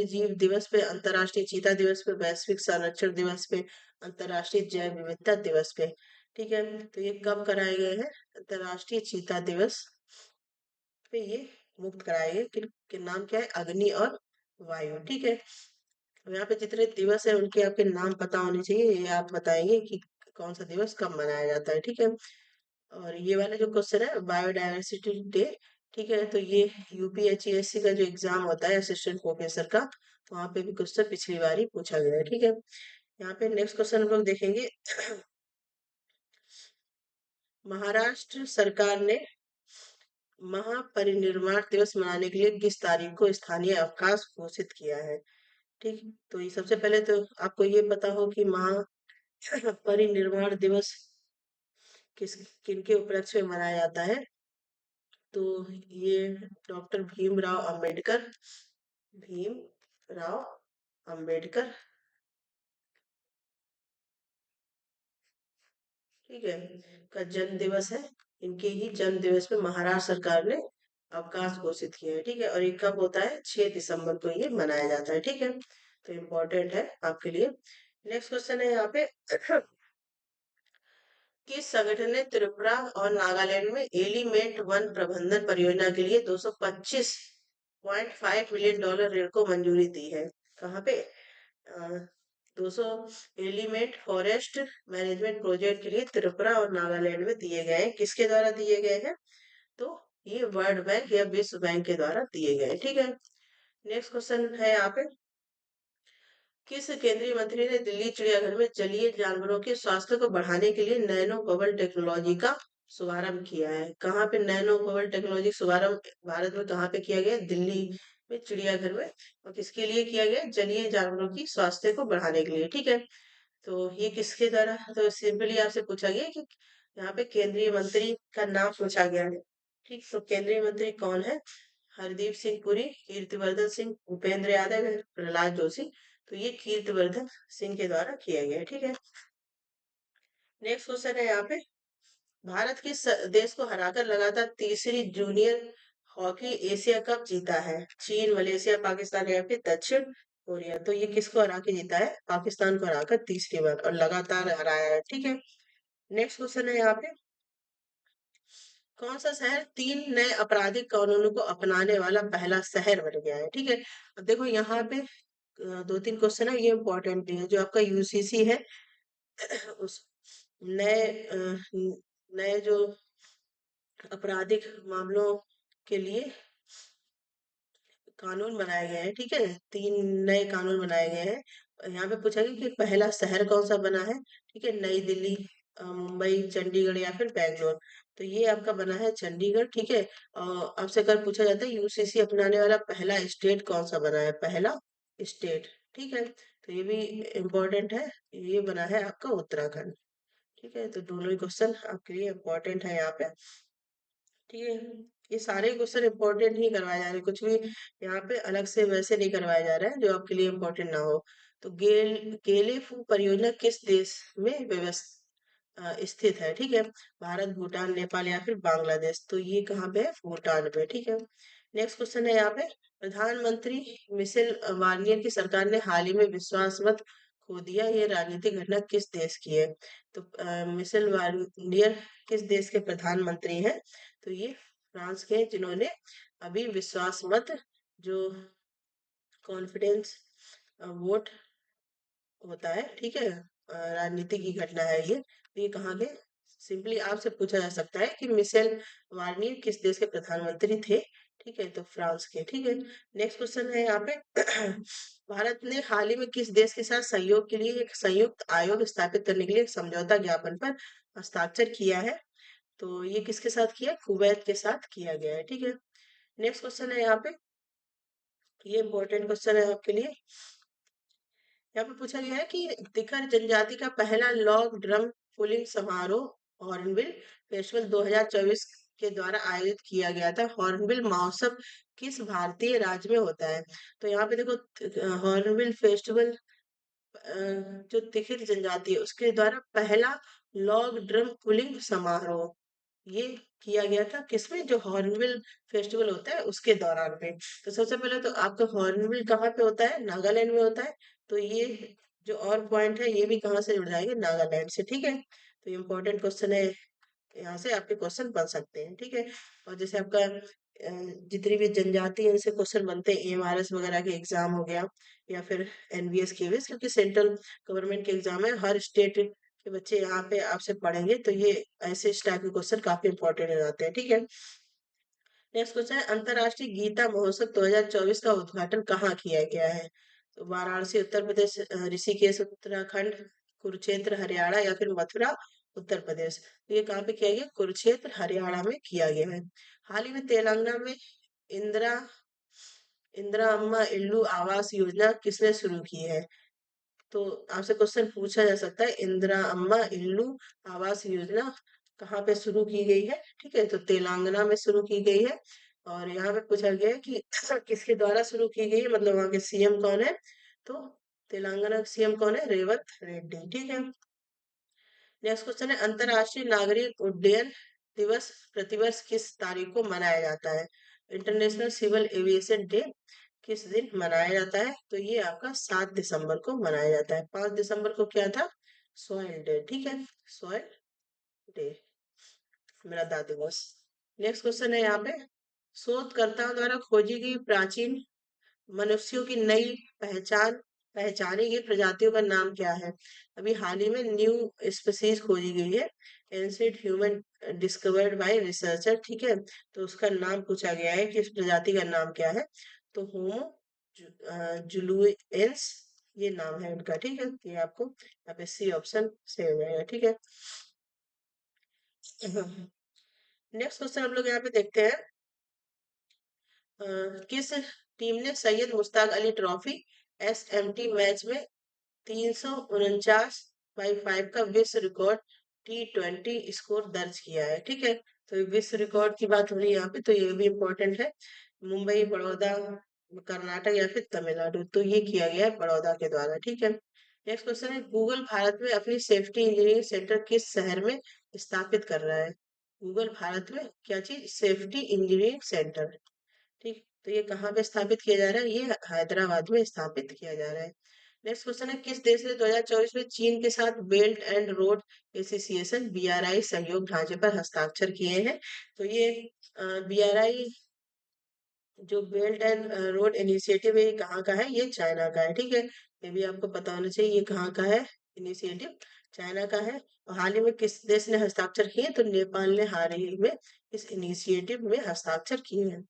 जीव दिवस पे, अंतर्राष्ट्रीय चीता दिवस पे, वैश्विक संरक्षण दिवस पे, अंतर्राष्ट्रीय जैव विविधता दिवस पे, ठीक है। तो ये कब कराए गए हैं? अंतर्राष्ट्रीय चीता दिवस पे ये मुक्त कराए गए। किन नाम क्या है? अग्नि और वायु, ठीक है। अब यहाँ पे जितने दिवस है उनके आपके नाम पता होने चाहिए, ये आप बताएंगे कि कौन सा दिवस कब मनाया जाता है, ठीक है। और ये वाला जो क्वेश्चन है, बायोडायवर्सिटी डे, ठीक है। तो ये UPSC का जो एग्जाम होता है असिस्टेंट प्रोफेसर का, वहां पे भी क्वेश्चन पिछली बार ही पूछा गया है, ठीक है। यहाँ पे नेक्स्ट क्वेश्चन हम लोग देखेंगे, महाराष्ट्र सरकार ने महापरिनिर्वाण दिवस मनाने के लिए किस तारीख को स्थानीय अवकाश घोषित किया है? ठीक। तो ये सबसे पहले तो आपको ये पता हो कि महापरिनिर्वाण दिवस किनके उपलक्ष्य में मनाया जाता है। तो ये डॉक्टर भीम राव अंबेडकर, ठीक है, का जन्म दिवस है। इनके ही जन्म दिवस पे महाराष्ट्र सरकार ने अवकाश घोषित किया है, ठीक है। और ये कब होता है? 6 दिसंबर को ये मनाया जाता है, ठीक है। तो इम्पोर्टेंट है आपके लिए। नेक्स्ट क्वेश्चन है यहाँ पे, किस संगठन ने त्रिपुरा और नागालैंड में एलिमेंट वन प्रबंधन परियोजना के लिए $225.5 मिलियन ऋण को मंजूरी दी है? कहाँ पे? 200 एलिमेंट फॉरेस्ट मैनेजमेंट प्रोजेक्ट के लिए त्रिपुरा और नागालैंड में दिए गए हैं। किसके द्वारा दिए गए हैं? तो ये वर्ल्ड बैंक या विश्व बैंक के द्वारा दिए गए हैं, ठीक है। नेक्स्ट क्वेश्चन है यहाँ पे, किस केंद्रीय मंत्री ने दिल्ली चिड़ियाघर में जलीय जानवरों के स्वास्थ्य को बढ़ाने के लिए नैनो बबल टेक्नोलॉजी का शुभारंभ किया है? कहाँ पे नैनो बबल टेक्नोलॉजी शुभारंभ भारत में कहाँ पे किया गया? दिल्ली में चिड़ियाघर में। और किसके लिए किया गया? जलीय जानवरों की स्वास्थ्य को बढ़ाने के लिए, ठीक है। तो ये किसके द्वारा? तो सिंपली आपसे पूछा गया कि यहाँ पे केंद्रीय मंत्री का नाम पूछा गया है, ठीक। तो केंद्रीय मंत्री कौन है? हरदीप सिंह पुरी, कीर्तिवर्धन सिंह, भूपेंद्र यादव है, प्रहलाद जोशी। तो ये कीर्तिवर्धन सिंह के द्वारा किया गया है, ठीक है। नेक्स्ट क्वेश्चन है यहाँ पे, भारत किस देश को हराकर लगातार तीसरी जूनियर हॉकी एशिया कप जीता है? चीन, मलेशिया, पाकिस्तान, या फिर दक्षिण कोरिया। तो ये किसको हरा के जीता है? पाकिस्तान को हराकर तीसरी बार, और लगातार हराया है, ठीक है। नेक्स्ट क्वेश्चन है यहाँ पे, कौन सा शहर 3 नए आपराधिक कानूनों को अपनाने वाला पहला शहर बन गया है? ठीक है। अब देखो यहाँ पे 2-3 क्वेश्चन है, ये इंपॉर्टेंट भी है। जो आपका UCC है उस नए नए जो आपराधिक मामलों के लिए कानून बनाए गए हैं, ठीक है, 3 नए कानून बनाए गए हैं। यहाँ पे पूछा गया कि पहला शहर कौन सा बना है, ठीक है, नई दिल्ली, मुंबई, चंडीगढ़ या फिर बैंगलोर। तो ये आपका बना है चंडीगढ़, ठीक है। और आपसे अगर पूछा जाता है यूसीसी अपनाने वाला पहला स्टेट कौन सा बना है, पहला स्टेट, ठीक है, तो ये भी इम्पोर्टेंट है, ये बना है आपका उत्तराखंड, ठीक है। तो दोनों ही क्वेश्चन आपके लिए इम्पोर्टेंट है यहाँ पे, ठीक है। ये सारे क्वेश्चन इंपॉर्टेंट ही करवाए जा रहे हैं, कुछ भी यहाँ पे अलग से वैसे नहीं करवाया जा रहा है जो आपके लिए इम्पोर्टेंट ना हो। तो गेले फू परियोजना किस देश में स्थित है, ठीक है, भारत, भूटान, नेपाल या फिर बांग्लादेश। तो ये कहाँ पे है, भूटान पे, ठीक है। नेक्स्ट क्वेश्चन है यहाँ पे, प्रधानमंत्री मिशेल वार्नियर की सरकार ने हाल ही में विश्वास मत खो दिया, ये राजनीतिक घटना किस देश की है। तो मिशेल वार्नियर किस देश के प्रधानमंत्री हैं, तो ये फ्रांस के हैं, जिन्होंने अभी विश्वास मत, जो कॉन्फिडेंस वोट होता है, ठीक है, राजनीति की घटना है ये। तो ये कहाँ के, सिंपली आपसे पूछा जा सकता है कि मिशेल वार्नियर किस देश के प्रधानमंत्री थे, ठीक है, तो फ्रांस के, ठीक है। नेक्स्ट क्वेश्चन है यहाँ पे भारत ने हाल ही में किस देश के साथ सहयोग के लिए एक संयुक्त आयोग स्थापित करने के लिए एक समझौता ज्ञापन पर हस्ताक्षर किया है। तो ये किसके साथ किया, कुवैत के साथ किया गया है, ठीक है। नेक्स्ट क्वेश्चन है यहाँ पे, ये इंपॉर्टेंट क्वेश्चन है आपके लिए। यहाँ पे पूछा गया है कि तिखर जनजाति का पहला लॉग ड्रम पुलिंग समारोह हॉर्नबिल फेस्टिवल 2024 के द्वारा आयोजित किया गया था। हॉर्नबिल महोत्सव किस भारतीय राज्य में होता है। तो यहाँ पे देखो, हॉर्नबिल फेस्टिवल जो तिखिर जनजाति है उसके द्वारा पहला लॉग ड्रम पुलिंग समारोह ये किया गया था, किसमें, जो हॉर्नबिल फेस्टिवल होता है उसके दौरान पे। तो सबसे पहले तो आपका हॉर्नबिल कहाँ पे होता है, नागालैंड में होता है। तो ये जो और पॉइंट है ये भी कहाँ से जुड़ जाएंगे, नागालैंड से, ठीक है। तो ये इम्पोर्टेंट क्वेश्चन है, यहाँ से आपके क्वेश्चन बन सकते हैं, ठीक है। और जैसे आपका जितनी भी जनजाति है इनसे क्वेश्चन बनते हैं, एमआरएस वगैरह के एग्जाम हो गया या फिर एनवीएस केवीएस, क्योंकि सेंट्रल गवर्नमेंट के एग्जाम है, हर स्टेट के बच्चे यहाँ पे आपसे पढ़ेंगे, तो ये ऐसे इस टाइप के क्वेश्चन काफी इंपॉर्टेंट हो जाते हैं, ठीक है। नेक्स्ट क्वेश्चन है, अंतरराष्ट्रीय गीता महोत्सव 2024 का उद्घाटन कहाँ किया गया है। तो वाराणसी उत्तर प्रदेश, ऋषिकेश उत्तराखंड, कुरुक्षेत्र हरियाणा या फिर मथुरा उत्तर प्रदेश। तो ये कहाँ पे किया गया, कुरुक्षेत्र हरियाणा में किया गया है। हाल ही में तेलंगाना में इंदिरा इंदिरा अम्मा इल्लू आवास योजना किसने शुरू की है। तो आपसे क्वेश्चन पूछा जा सकता है, इंदिरा अम्मा इल्लू आवास योजना कहाँ पे शुरू की गई है, ठीक है, तो तेलंगाना में शुरू की गई है। और यहाँ पे पूछा गया है कि किसके द्वारा शुरू की गई है, मतलब वहाँ के सीएम कौन है। तो तेलंगाना का सीएम कौन है, रेवंत रेड्डी, ठीक है। नेक्स्ट क्वेश्चन है, अंतरराष्ट्रीय नागरिक उड्डयन दिवस प्रतिवर्ष किस तारीख को मनाया जाता है। इंटरनेशनल सिविल एविएशन डे किस दिन मनाया जाता है। तो ये आपका 7 दिसंबर को मनाया जाता है। 5 दिसंबर को क्या था, सॉइल डे, ठीक है, सॉइल डे, मृदा दिवस। नेक्स्ट क्वेश्चन है यहाँ पे, शोधकर्ताओं द्वारा खोजी गई प्राचीन मनुष्यों की नई पहचान पहचानी गई प्रजातियों का नाम क्या है। अभी हाल ही में न्यू स्पीसीज खोजी गई है, ancient human discovered by researcher, ठीक है। तो उसका नाम पूछा गया है कि इस प्रजाति का नाम क्या है। तो होमो जुलुएंस ये नाम है उनका, ठीक है। ये आपको यहाँ पे सी ऑप्शन सही हो जाएगा, ठीक है। नेक्स्ट क्वेश्चन हम लोग यहाँ पे देखते हैं, किस टीम ने Syed Mushtaq Ali trophy SMT match में 349/5 का विश्व रिकॉर्ड T20 स्कोर दर्ज किया है, ठीक है। तो ये विश्व रिकॉर्ड की बात हो रही है यहाँ पे, तो ये भी इम्पोर्टेंट है। मुंबई, बड़ौदा, कर्नाटक या फिर तमिलनाडु। तो ये किया गया है बड़ौदा के द्वारा, ठीक है। नेक्स्ट क्वेश्चन है, गूगल भारत में अपनी सेफ्टी इंजीनियरिंग सेंटर किस शहर में स्थापित कर रहा है। गूगल भारत में क्या चीज, सेफ्टी इंजीनियरिंग सेंटर, ठीक। तो ये कहाँ पे स्थापित किया जा रहा है, ये हैदराबाद में स्थापित किया जा रहा है। नेक्स्ट क्वेश्चन है, किस देश ने 2024 में चीन के साथ belt and road association BRI सहयोग ढांचे पर हस्ताक्षर किए हैं। तो ये बीआरआई जो बेल्ट एंड रोड इनिशिएटिव है ये कहाँ का है, ये चाइना का है, ठीक है। ये भी आपको पता होना चाहिए, ये कहाँ का है इनिशिएटिव, चाइना का है। और हाल ही में किस देश ने हस्ताक्षर किए, तो नेपाल ने हाल ही में इस इनिशिएटिव में हस्ताक्षर किए हैं।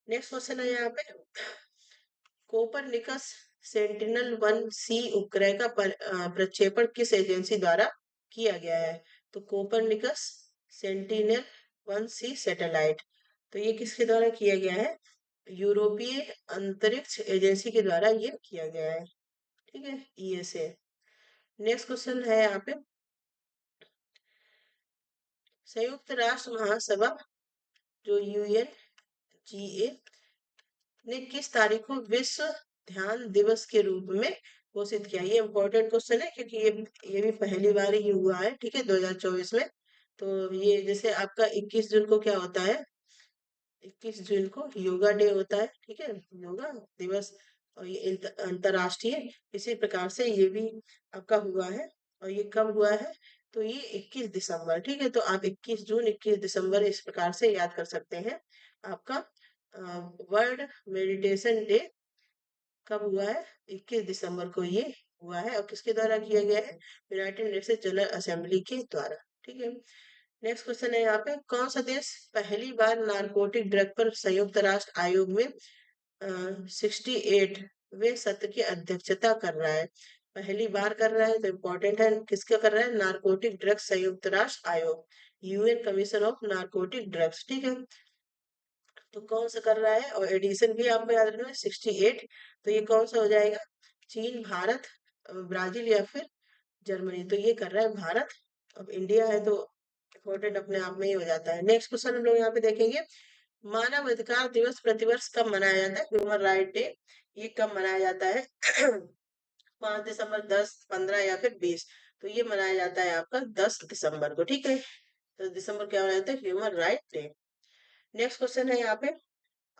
नेक्स्ट क्वेश्चन है यहाँ पे, कोपरनिकस सेंटिनल-1 सी उपग्रह का प्रक्षेपण किस एजेंसी द्वारा किया गया है? तो कोपरनिकस सेंटिनल-1 सी सैटेलाइट, तो ये किसके द्वारा किया गया है? यूरोपीय अंतरिक्ष एजेंसी के द्वारा ये किया गया है। ठीक है, ईएसए। नेक्स्ट क्वेश्चन है यहाँ पे, संयुक्त राष्ट्र महासभा जो यूएन जीए ने किस तारीख को विश्व ध्यान दिवस के रूप में घोषित किया? ये इम्पोर्टेंट क्वेश्चन है क्योंकि ये भी पहली बार ही हुआ है। ठीक है, 2024 में। तो ये जैसे आपका 21 जून को क्या होता है? 21 जून को योगा डे होता है। ठीक है, योगा दिवस, और ये अंतरराष्ट्रीय, इसी प्रकार से ये भी आपका हुआ है। और ये कब हुआ है? तो ये 21 दिसंबर। ठीक है, तो आप 21 जून 21 दिसंबर इस प्रकार से याद कर सकते हैं। आपका वर्ल्ड मेडिटेशन डे कब हुआ है? 21 दिसंबर को ये हुआ है, और किसके द्वारा किया गया है? यूनाइटेड नेशन जनरल असेंबली के द्वारा। ठीक है, नेक्स्ट क्वेश्चन है यहाँ पे, कौन सा देश पहली बार नारकोटिक ड्रग पर संयुक्त राष्ट्र आयोग में 68वें सत्र की अध्यक्षता कर रहा है? पहली बार कर रहा है तो इम्पोर्टेंट है, किसका कर रहा है? नारकोटिक ड्रग्स संयुक्त राष्ट्र आयोग, UN commission of narcotic drugs. ठीक है, तो कौन सा कर रहा है? और एडिशन भी आपको याद रखना है 68। तो ये कौन सा हो जाएगा? चीन, भारत, ब्राजील या फिर जर्मनी? तो ये कर रहा है भारत। अब इंडिया है तो इम्पोर्टेंट अपने आप में ही हो जाता है। नेक्स्ट क्वेश्चन हम लोग यहाँ पे देखेंगे, मानव अधिकार दिवस प्रतिवर्ष कब मनाया जाता है? ह्यूमन राइट डे, ये कब मनाया जाता है? 5 दिसंबर, 10, 15 या फिर 20? तो ये मनाया जाता है आपका 10 दिसंबर को। ठीक है, 10 दिसंबर क्या मनाया जाता है? Human right day. Next question है यहाँ पे,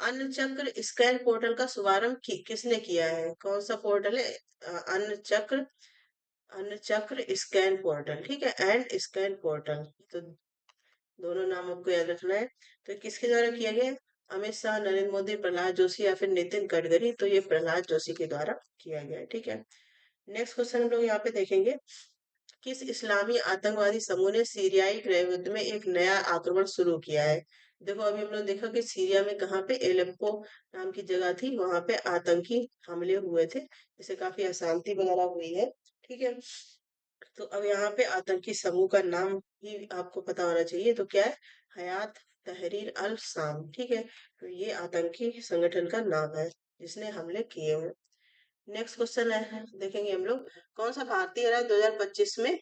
अन्न चक्र स्कैन पोर्टल का शुभारंभ किसने किया है? कौन सा पोर्टल है? अन्न चक्र स्कैन पोर्टल। ठीक है, एंड स्कैन पोर्टल, तो दोनों नाम आपको याद रखना है। तो किसके द्वारा किया गया है? अमित शाह, नरेंद्र मोदी, प्रहलाद जोशी या फिर नितिन गडकरी? तो ये प्रहलाद जोशी के द्वारा किया गया है। ठीक है, नेक्स्ट क्वेश्चन हम लोग यहाँ पे देखेंगे, किस इस्लामी आतंकवादी समूह ने सीरियाई गृहयुद्ध में एक नया आक्रमण शुरू किया है? देखो, अभी हम लोग देखा कि सीरिया में कहाँ पे, एलेप्पो नाम की जगह थी, वहां पे आतंकी हमले हुए थे, जिससे काफी अशांति वगैरह हुई है। ठीक है, तो अब यहाँ पे आतंकी समूह का नाम भी आपको पता होना चाहिए, तो क्या है? हयात तहरीर अल शाम। ठीक है, तो ये आतंकी संगठन का नाम है जिसने हमले किए हैं। नेक्स्ट क्वेश्चन है, देखेंगे हम लोग, कौन सा भारतीय राज्य 2025 में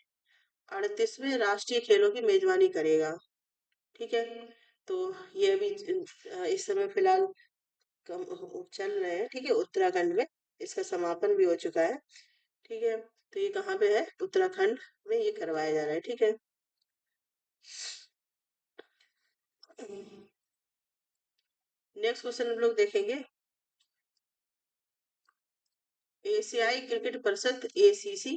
38वें राष्ट्रीय खेलों की मेजबानी करेगा? ठीक है, तो ये अभी इस समय फिलहाल चल रहे हैं। ठीक है, उत्तराखंड में इसका समापन भी हो चुका है। ठीक है, तो ये कहाँ पे है? उत्तराखंड में ये करवाया जा रहा है। ठीक है, नेक्स्ट क्वेश्चन हम लोग देखेंगे, एशियाई क्रिकेट परिषद एसीसी,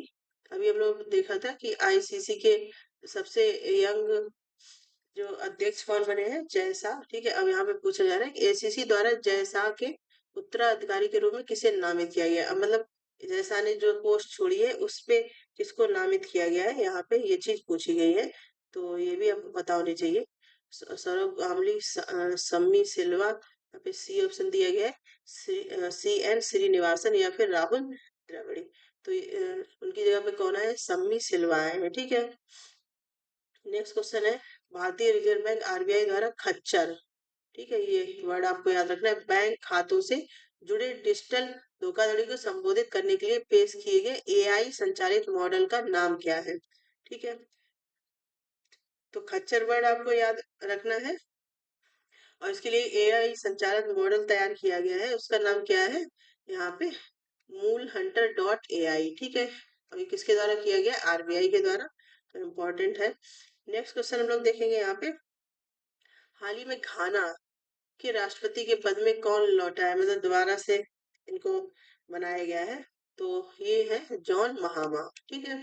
अभी हम लोग देखा था कि आईसीसी के सबसे यंग जो अध्यक्ष कौन बने हैं? जय शाह। ठीक है, अब यहाँ पे पूछा जा रहा है कि एसीसी द्वारा जय शाह के उत्तराधिकारी के रूप में किसे नामित किया गया? अब मतलब जय शाह ने जो पोस्ट छोड़ी है उस पे किसको नामित किया गया है? यहाँ पे ये चीज पूछी गई है, तो ये भी आपको पता होनी चाहिए। सौरभ गांगुली, सम्मी सिल्वा, यहाँ पे सी ऑप्शन दिया गया है, सी एन श्रीनिवासन या फिर राहुल द्रविड़? तो उनकी जगह पे कौन है? सम्मी सिल्वा है। ठीक है, नेक्स्ट क्वेश्चन है, भारतीय रिजर्व बैंक आरबीआई द्वारा खच्चर, ठीक है, ये वर्ड आपको याद रखना है, बैंक खातों से जुड़े डिजिटल धोखाधड़ी को संबोधित करने के लिए पेश किए गए एआई संचालित मॉडल का नाम क्या है? ठीक है, तो खच्चर वर्ड आपको याद रखना है, और इसके लिए एआई संचालित मॉडल तैयार किया गया है, उसका नाम क्या है? यहाँ पे मूल हंटर डॉट एआई। ठीक है, अभी किसके द्वारा किया गया? आरबीआई के द्वारा, तो इम्पोर्टेंट है। नेक्स्ट क्वेश्चन हम लोग देखेंगे यहाँ पे, हाल ही में घाना के राष्ट्रपति के पद में कौन लौटा है? मतलब दोबारा से इनको बनाया गया है, तो ये है जॉन महामा। ठीक है,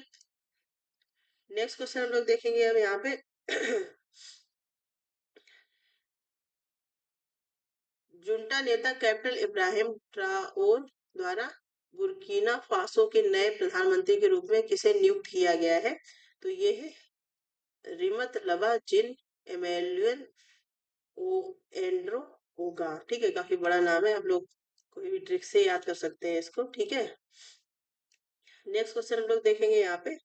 नेक्स्ट क्वेश्चन हम लोग देखेंगे अब यहाँ पे, जुंटा नेता कैप्टन इब्राहिम ट्राओर द्वारा बुर्किना फासो के नए प्रधानमंत्री के रूप में किसे नियुक्त किया गया है? तो ये है रिमत लवा जिन एमेल्युअल ओ एंड्रो ओगा। ठीक है, काफी बड़ा नाम है, आप लोग कोई भी ट्रिक से याद कर सकते हैं इसको, ठीक है। नेक्स्ट क्वेश्चन हम लोग देखेंगे यहाँ पे,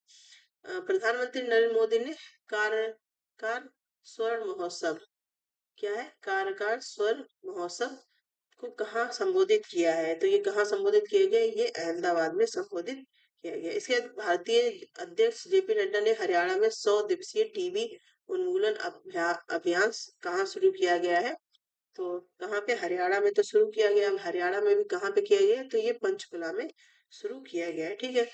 प्रधानमंत्री नरेंद्र मोदी ने कार कार स्वर्ण महोत्सव, क्या है कार स्वर्ण महोत्सव को कहाँ संबोधित किया है? तो ये कहाँ संबोधित किया गया? ये अहमदाबाद में संबोधित किया गया। इसके बाद भारतीय अध्यक्ष जेपी नड्डा ने हरियाणा में 100 दिवसीय टीबी उन्मूलन अभियान कहाँ शुरू किया गया है? तो कहाँ पे? हरियाणा में तो शुरू किया गया। अब हरियाणा में भी कहाँ पे किया गया? तो ये पंचकुला में शुरू किया गया है, ठीक है।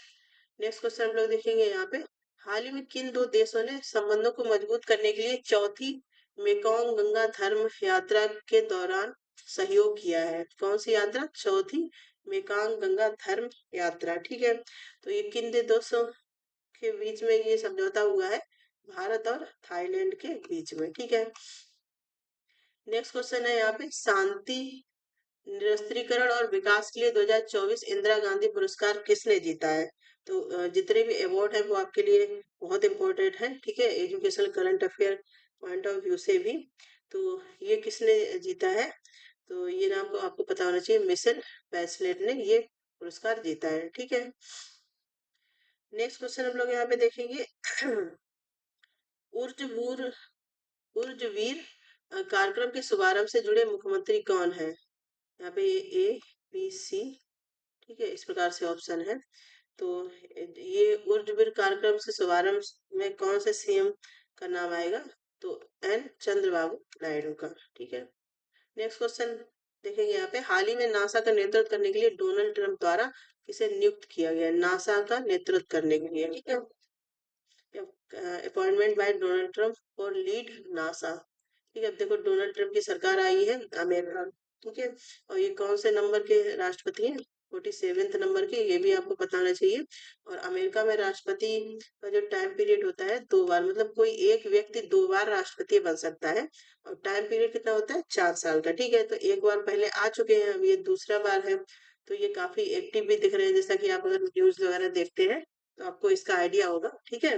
नेक्स्ट क्वेश्चन हम लोग देखेंगे यहाँ पे, हाल ही में किन दो देशों ने संबंधों को मजबूत करने के लिए चौथी मेकोंग गंगा धर्म यात्रा के दौरान सहयोग किया है? कौन सी यात्रा? चौथी मेकोंग गंगा धर्म यात्रा, ठीक है। तो ये किन दो देशों के बीच में ये समझौता हुआ है? भारत और थाईलैंड के बीच में, ठीक है। नेक्स्ट क्वेश्चन है यहाँ पे, शांति निरस्त्रीकरण और विकास के लिए 2024 इंदिरा गांधी पुरस्कार किसने जीता है? तो जितने भी अवार्ड है वो आपके लिए बहुत इंपॉर्टेंट है, ठीक है, education current affair point of view से भी। तो ये किसने जीता है? तो ये नाम को आपको पता होना चाहिए, मिशेल बैचलेट ने ये पुरस्कार जीता है, ठीक है। नेक्स्ट क्वेश्चन हम लोग यहाँ पे देखेंगे, ऊर्जवीर ऊर्जवीर कार्यक्रम के शुभारंभ से जुड़े मुख्यमंत्री कौन है? यहाँ पे ए बी सी, ठीक है, इस प्रकार से ऑप्शन है। तो ये ऊर्जवीर कार्यक्रम से शुभारंभ में कौन से सीएम का नाम आएगा? तो एन चंद्रबाबू नायडू का, ठीक है। नेक्स्ट क्वेश्चन देखेंगे यहाँ पे, हाल ही में नासा का नेतृत्व करने के लिए डोनाल्ड ट्रंप द्वारा किसे नियुक्त किया गया? नासा का नेतृत्व करने के लिए, ठीक है, appointment bye Donald Trump for lead NASA, ठीक है। अब देखो डोनाल्ड ट्रंप की सरकार आई है अमेरिका, ठीक है, और ये कौन से नंबर के राष्ट्रपति हैं? 47वें नंबर के, ये भी आपको बताना चाहिए। और अमेरिका में राष्ट्रपति का जो टाइम पीरियड होता है 2 बार, मतलब कोई एक व्यक्ति 2 बार राष्ट्रपति बन सकता है, और टाइम पीरियड कितना होता है? 4 साल का, ठीक है। तो एक बार पहले आ चुके हैं, अब ये दूसरा बार है। तो ये काफी एक्टिव भी दिख रहे हैं, जैसा कि आप अगर न्यूज वगैरह देखते हैं तो आपको इसका आइडिया होगा, ठीक है।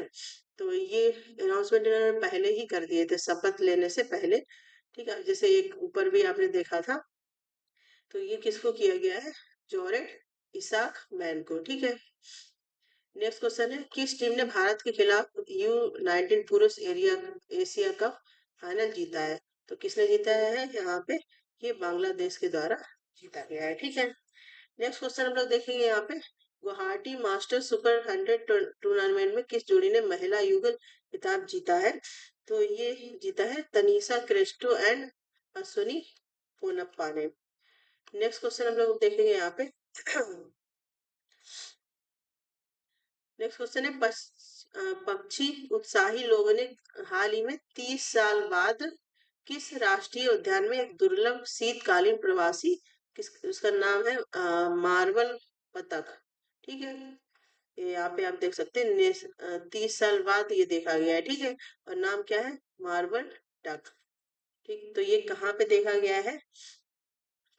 तो ये अनाउंसमेंट इन्होंने पहले ही कर दिए थे शपथ लेने से पहले, ठीक है, जैसे एक ऊपर भी आपने देखा था। तो ये किसको किया गया है? जॉरेट इसाक मैन को, ठीक है। नेक्स्ट क्वेश्चन है, किस टीम ने भारत के खिलाफ U19 पुरुष एशिया कप फाइनल जीता है? तो किसने जीता है यहाँ पे? ये बांग्लादेश के द्वारा जीता गया है, ठीक है। नेक्स्ट क्वेश्चन हम लोग देखेंगे यहाँ पे, गुवाहाटी मास्टर सुपर 100 टूर्नामेंट में किस जोड़ी ने महिला युगल खिताब जीता है? तो ये जीता है तनीषा क्रेस्टो एंड अश्विनी पोनप्पा ने। नेक्स्ट क्वेश्चन हम लोग देखेंगे यहाँ पे, नेक्स्ट क्वेश्चन है, पक्षी उत्साही लोगों ने हाल ही में 30 साल बाद किस राष्ट्रीय उद्यान में एक दुर्लभ शीतकालीन प्रवासी, किस उसका नाम है मार्बल बतख, ठीक है। ये यहाँ पे आप देख सकते हैं 30 साल बाद ये देखा गया है, ठीक है, और नाम क्या है? मार्बल डक, ठीक। तो ये कहाँ पे देखा गया है?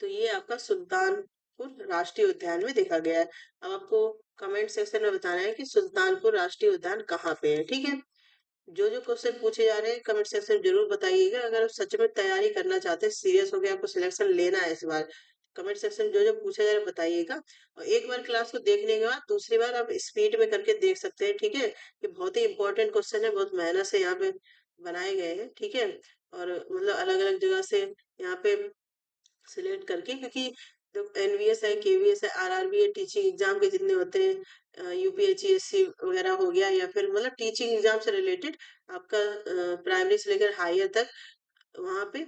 तो ये आपका सुल्तानपुर राष्ट्रीय उद्यान में देखा गया है। अब आपको कमेंट सेक्शन में बताना है कि सुल्तानपुर राष्ट्रीय उद्यान कहाँ पे है, ठीक है। जो जो क्वेश्चन पूछे जा रहे हैं कमेंट सेक्शन में जरूर बताइएगा। अगर आप सच में तैयारी करना चाहते हैं, सीरियस हो गया, आपको सिलेक्शन लेना है इस बार, कमेंट सेक्शन में जो जो पूछा जा रहा है बताइएगा। और एक बार क्लास को देखने के बाद दूसरी बार आप स्पीड में करके देख सकते हैं, ठीक है। ये बहुत ही इंपॉर्टेंट क्वेश्चन है, बहुत मेहनत से यहाँ पे बनाए गए हैं, ठीक है। और मतलब अलग अलग जगह से यहाँ पे सिलेक्ट करके, क्योंकि जो एनवीएस है, केवीएस है, आरआरबी है, टीचिंग एग्जाम के जितने होते हैं, यूपीएचसीएससी वगैरह हो गया, या फिर मतलब टीचिंग एग्जाम से रिलेटेड आपका प्राइमरी से लेकर हायर तक, वहां पे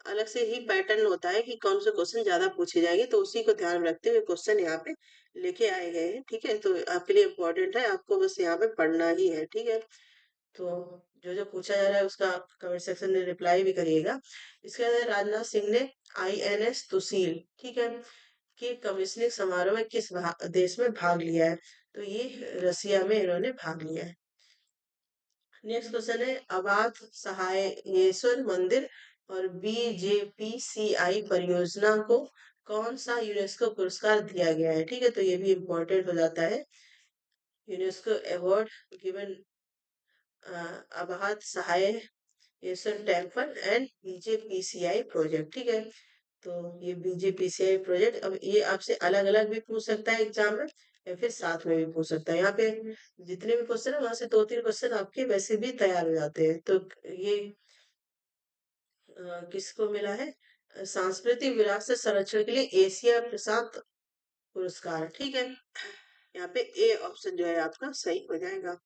अलग से ही पैटर्न होता है कि कौन से क्वेश्चन ज्यादा पूछे जाएंगे, तो उसी को ध्यान में रखते हुए क्वेश्चन यहाँ पे लेके आए गए हैं, ठीक है। तो आपके लिए इम्पोर्टेंट है, आपको बस यहाँ पे पढ़ना ही है, ठीक है। तो जो जो पूछा जा रहा है उसका कमेंट सेक्शन में रिप्लाई भी करिएगा। इसके बाद राजनाथ सिंह ने INS तुशील, ठीक है, के कमिश्निंग समारोह में किस देश में भाग लिया है? तो ये रसिया में इन्होंने भाग लिया है। नेक्स्ट क्वेश्चन है, अबाध सहायेश्वर मंदिर और BJPCI परियोजना को कौन सा यूनेस्को पुरस्कार दिया गया है? ठीक है, तो ये भी इम्पोर्टेंट हो जाता है। यूनेस्को अवार्ड गिवन अबाध सहाय टेम्पल एंड BJPCI प्रोजेक्ट, ठीक है। तो ये बीजेपीसीआई प्रोजेक्ट, अब ये आपसे अलग अलग भी पूछ सकता है एग्जाम में या फिर साथ में भी पूछ सकता है। यहाँ पे जितने भी क्वेश्चन है वहां से दो तीन क्वेश्चन आपके वैसे भी तैयार हो जाते हैं। तो ये किसको मिला है? सांस्कृतिक विरासत संरक्षण के लिए एशिया प्रशांत पुरस्कार, ठीक है। यहाँ पे ए ऑप्शन जो है आपका सही हो जाएगा।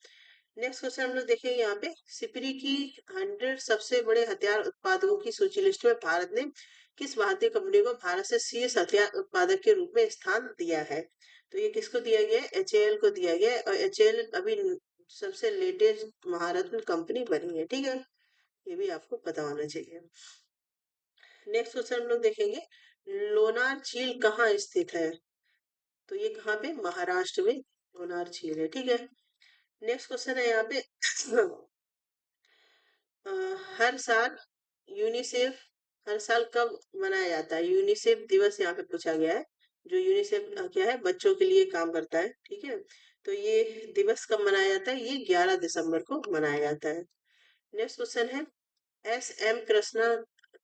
नेक्स्ट क्वेश्चन हम लोग देखेंगे यहाँ पे, सिपरी की 100 सबसे बड़े हथियार उत्पादकों की सूची लिस्ट में भारत ने किस भारतीय कंपनी को भारत से शीर्ष हथियार उत्पादक के रूप में स्थान दिया है? तो ये किसको दिया गया है? एचएएल को दिया गया है, और एचएएल अभी सबसे लेटेस्ट महारत्न कंपनी बनी है, ठीक है। ये भी आपको पता होना चाहिए। नेक्स्ट क्वेश्चन हम लोग देखेंगे, लोनार झील कहाँ स्थित है? तो ये कहाँ पे? महाराष्ट्र में लोनार झील है, ठीक है। नेक्स्ट क्वेश्चन है यहाँ पे हर साल यूनिसेफ हर साल कब मनाया जाता है? यूनिसेफ दिवस यहाँ पे पूछा गया है। जो यूनिसेफ क्या है? बच्चों के लिए काम करता है, ठीक है। तो ये दिवस कब मनाया जाता है? ये 11 दिसंबर को मनाया जाता है। नेक्स्ट क्वेश्चन है, एस एम कृष्णा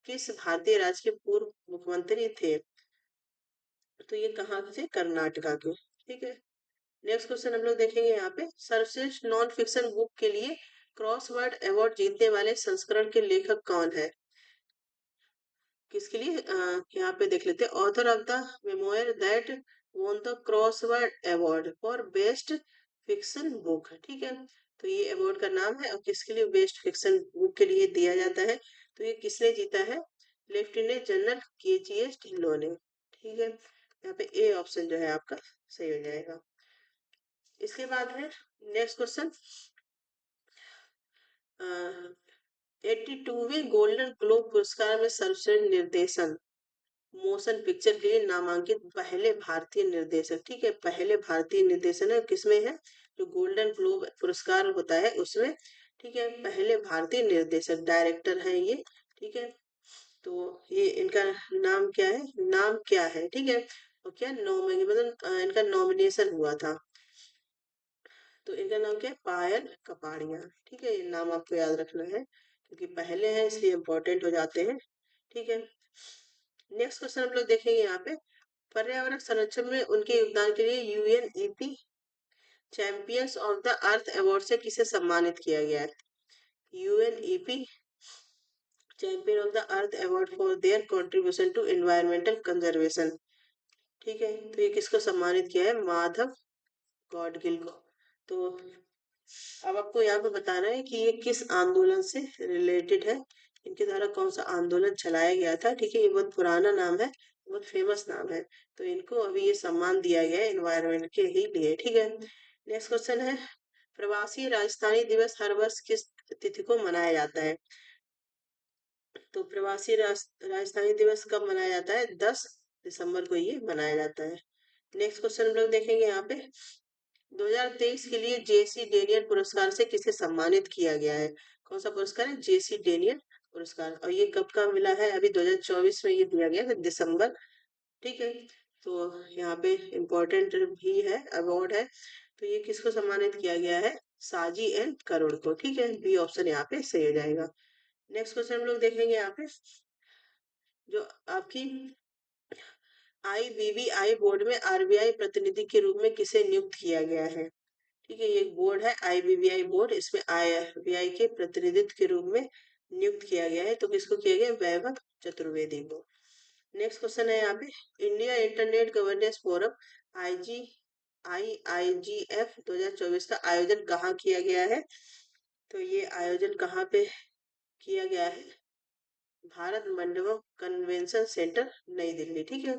किस भारतीय राज्य के पूर्व मुख्यमंत्री थे? तो ये कहाँ से? कर्नाटका के, ठीक है। नेक्स्ट क्वेश्चन हम लोग देखेंगे यहाँ पे, सर्वश्रेष्ठ नॉन फिक्शन बुक के लिए क्रॉसवर्ड अवार्ड जीतने वाले संस्करण के लेखक कौन है? किसके लिए? यहाँ पे देख लेते हैं, author of the memoir that won the crossword award for best fiction book, ठीक है। तो ये अवार्ड का नाम है, और किसके लिए बेस्ट फिक्शन बुक के लिए दिया जाता है? तो ये किसने जीता है? लेफ्टिनेंट जनरल KGS ढिल्लों ने, ठीक है। यहाँ पे ए ऑप्शन जो है आपका सही हो जाएगा। इसके बाद है नेक्स्ट क्वेश्चन, 82वें गोल्डन ग्लोब पुरस्कार में सर्वश्रेष्ठ निर्देशन मोशन पिक्चर के लिए नामांकित पहले भारतीय निर्देशक, ठीक है। पहले भारतीय निर्देशन है, किसमें है? जो गोल्डन ग्लोब पुरस्कार होता है उसमें, ठीक है। पहले भारतीय निर्देशक डायरेक्टर है ये, ठीक है। तो ये इनका नाम क्या है? नाम क्या है, ठीक है। और क्या नॉमिनी, मतलब इनका नॉमिनेशन हुआ था। तो इनका नाम क्या है? पायल कपाड़िया, ठीक है। ये नाम आपको याद रखना है क्योंकि पहले हैं इसलिए इम्पोर्टेंट हो जाते हैं, ठीक है। नेक्स्ट क्वेश्चन हम लोग देखेंगे यहाँ पे, पर्यावरण संरक्षण में उनके योगदान के लिए UNEP champions of the earth award से किसे सम्मानित किया गया है? UNEP champion of the earth award for their contribution to environmental conservation, ठीक है। तो ये किसको सम्मानित किया है? माधव गॉडगिल को। तो अब आपको यहाँ पे बताना है कि ये किस आंदोलन से रिलेटेड है, इनके द्वारा कौन सा आंदोलन चलाया गया था, ठीक है। ये बहुत पुराना नाम है, बहुत फेमस नाम है, तो इनको अभी ये सम्मान दिया गया है एनवायरनमेंट के ही लिए, ठीक है। नेक्स्ट क्वेश्चन है, प्रवासी राजधानी दिवस हर वर्ष किस तिथि को मनाया जाता है? तो प्रवासी राजधानी दिवस कब मनाया जाता है? 10 दिसंबर को ये मनाया जाता है। नेक्स्ट क्वेश्चन हम लोग देखेंगे यहाँ पे, 2023 के लिए JC डेनियल पुरस्कार से किसे सम्मानित किया गया है? कौन सा पुरस्कार है? JC डेनियल पुरस्कार, और ये कब का मिला है? अभी 2024 में ये दिया गया है, दिसंबर, ठीक है। तो यहाँ पे इम्पोर्टेंट भी है, अवार्ड है। तो ये किसको सम्मानित किया गया है? साजी एंड करोड़ को, ठीक है। बी ऑप्शन यहाँ पे सही हो जाएगा। नेक्स्ट क्वेश्चन हम लोग देखेंगे यहाँ पे, जो आपकी IBBI बोर्ड में RBI प्रतिनिधि के रूप में किसे नियुक्त किया गया है? ठीक है, ये एक बोर्ड है IBBI बोर्ड, इसमें RBI के प्रतिनिधित्व के रूप में नियुक्त किया गया है। तो किसको किया गया? वैभव चतुर्वेदी को। नेक्स्ट क्वेश्चन है यहाँ पे, India internet governance forum IGF 2024 का आयोजन कहाँ किया गया है? तो ये आयोजन कहाँ पे किया गया है? भारत मंडपम कन्वेंशन सेंटर, नई दिल्ली, ठीक है।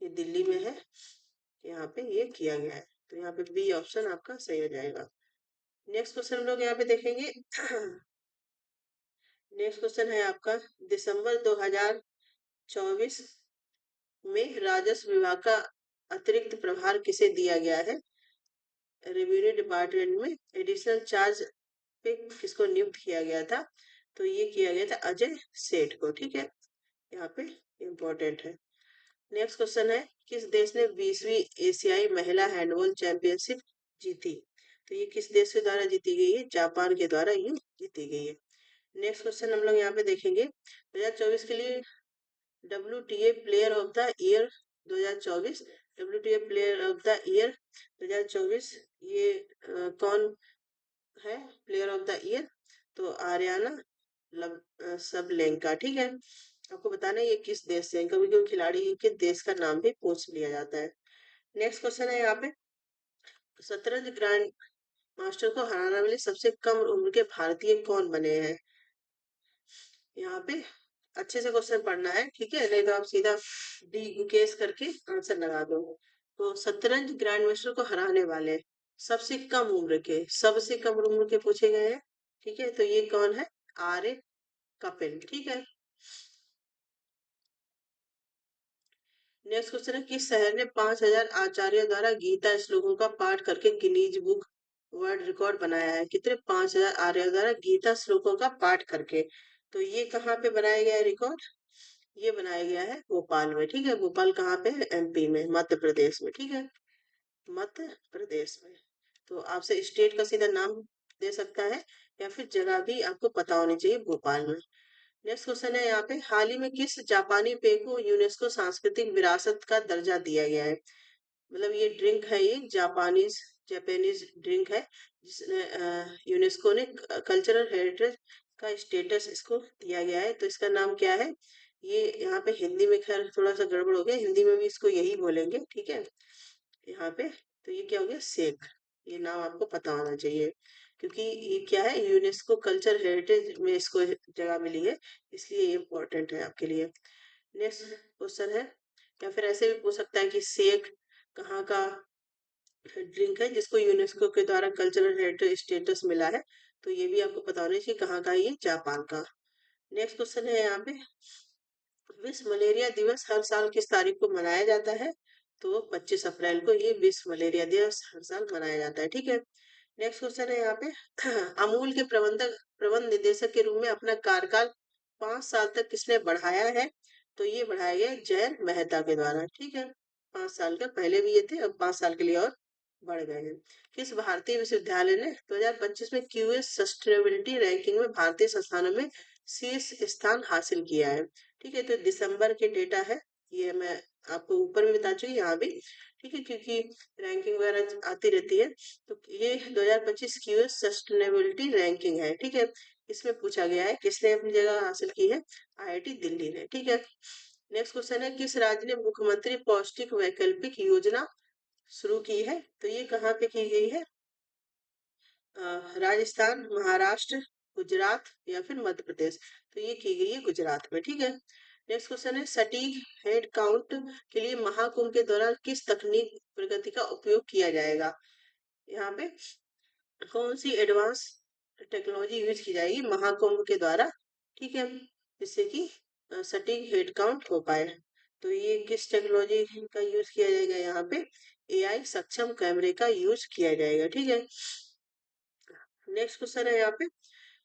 ये दिल्ली में है, यहाँ पे ये किया गया है। तो यहाँ पे बी ऑप्शन आपका सही हो जाएगा। नेक्स्ट क्वेश्चन हम लोग यहाँ पे देखेंगे नेक्स्ट क्वेश्चन है आपका, दिसंबर 2024 में राजस्व विभाग का अतिरिक्त प्रभार किसे दिया गया है? रेवेन्यू डिपार्टमेंट में एडिशनल चार्ज पे किसको नियुक्त किया गया था? तो ये किया गया था अजय सेठ को, ठीक है। यहाँ पे इम्पोर्टेंट है। नेक्स्ट क्वेश्चन है, किस देश ने 20वीं एशियाई महिला हैंडबॉल चैंपियनशिप जीती? तो ये किस देश के द्वारा जीती गई है? जापान के द्वारा ये जीती गई है। नेक्स्ट क्वेश्चन हम लोग यहाँ पे देखेंगे, 2024 के लिए WTA player of the year 2024, WTA player of the year 2024, ये कौन है प्लेयर ऑफ द ईयर? तो आर्याना सबलेंका। ठीक है, आपको बताना है ये किस देश से है, कभी कभी खिलाड़ी के देश का नाम भी पूछ लिया जाता है। नेक्स्ट क्वेश्चन है यहाँ पे, शतरंज ग्रैंड मास्टर को हराने वाले सबसे कम उम्र के भारतीय कौन बने हैं? यहाँ पे अच्छे से क्वेश्चन पढ़ना है, ठीक है, नहीं तो आप सीधा डी केस करके आंसर लगा दो। तो शतरंज ग्रैंड मास्टर को हराने वाले सबसे कम उम्र के, सबसे कम उम्र के पूछे गए हैं, ठीक है, तो ये कौन है? आर्य कपिल। ठीक है, नेक्स्ट क्वेश्चन है, किस शहर ने 5,000 आचार्यों द्वारा गीता श्लोकों का पाठ करके गिनीज बुक वर्ल्ड रिकॉर्ड बनाया है? कितने? 5,000 आर्यों द्वारा गीता श्लोकों का पाठ करके। तो ये कहाँ पे बनाया गया है रिकॉर्ड? ये बनाया गया है भोपाल में। ठीक है, भोपाल कहाँ पे है? MP में, मध्य प्रदेश में। ठीक है, मध्य प्रदेश में। तो आपसे स्टेट का सीधा नाम दे सकता है या फिर जगह भी आपको पता होनी चाहिए, भोपाल में। नेक्स्ट क्वेश्चन है यहाँ पे, हाल ही में किस जापानी पेय को यूनेस्को सांस्कृतिक विरासत का दर्जा दिया गया है? मतलब ये ड्रिंक है, ये जापानीज जापानीज ड्रिंक है, जिसने यूनेस्को ने कल्चरल हेरिटेज का स्टेटस इसको दिया गया है। तो इसका नाम क्या है? ये यहाँ पे हिंदी में खैर थोड़ा सा गड़बड़ हो गया, हिंदी में भी इसको यही बोलेंगे, ठीक है, यहाँ पे। तो ये क्या हो गया? सेक। ये नाम आपको पता होना चाहिए, क्योंकि ये क्या है, यूनेस्को कल्चर हेरिटेज में इसको जगह मिली है, इसलिए ये इम्पोर्टेंट है आपके लिए। नेक्स्ट क्वेश्चन है, या फिर ऐसे भी पूछ सकता है कि सेक कहाँ का ड्रिंक है जिसको यूनेस्को के द्वारा कल्चरल हेरिटेज स्टेटस मिला है? तो ये भी आपको पता होना चाहिए कहाँ का है, ये जापान का। नेक्स्ट क्वेश्चन है यहाँ पे, विश्व मलेरिया दिवस हर साल किस तारीख को मनाया जाता है? तो 25 अप्रैल को ये विश्व मलेरिया दिवस हर साल मनाया जाता है। ठीक है, नेक्स्ट क्वेश्चन है यहाँ पे, अमूल के प्रबंध निदेशक के रूप में अपना कार्यकाल 5 साल तक किसने बढ़ाया है? तो ये बढ़ाया गया जयंत मेहता के द्वारा। ठीक है, 5 साल का पहले भी ये थे, अब 5 साल के लिए और बढ़ गए हैं। किस भारतीय विश्वविद्यालय ने 2025 में QS सस्टेनेबिलिटी रैंकिंग में भारतीय संस्थानों में शीर्ष स्थान हासिल किया है? ठीक है, तो दिसंबर के डेटा है, ये मैं आपको ऊपर भी बता चुकी, यहाँ भी, ठीक है, क्योंकि रैंकिंग वगैरह आती रहती है। तो ये 2025 QS सस्टेनेबिलिटी रैंकिंग है। ठीक है, इसमें पूछा गया है किसने अपनी जगह हासिल की है? IIT दिल्ली ने। ठीक है, नेक्स्ट क्वेश्चन है, किस राज्य ने मुख्यमंत्री पौष्टिक वैकल्पिक योजना शुरू की है? तो ये कहाँ पे की गई है? राजस्थान, महाराष्ट्र, गुजरात या फिर मध्य प्रदेश? तो ये की गई है गुजरात में। ठीक है, नेक्स्ट क्वेश्चन है, सटीक हेड काउंट के लिए महाकुंभ के दौरान किस तकनीक प्रगति का उपयोग किया जाएगा? यहाँ पे कौन सी एडवांस टेक्नोलॉजी यूज की जाएगी महाकुंभ के द्वारा? ठीक है, जिससे कि सटीक हेड काउंट हो पाए। तो ये किस टेक्नोलॉजी का यूज किया जाएगा? यहाँ पे AI सक्षम कैमरे का यूज किया जाएगा। ठीक है, नेक्स्ट क्वेश्चन है यहाँ पे,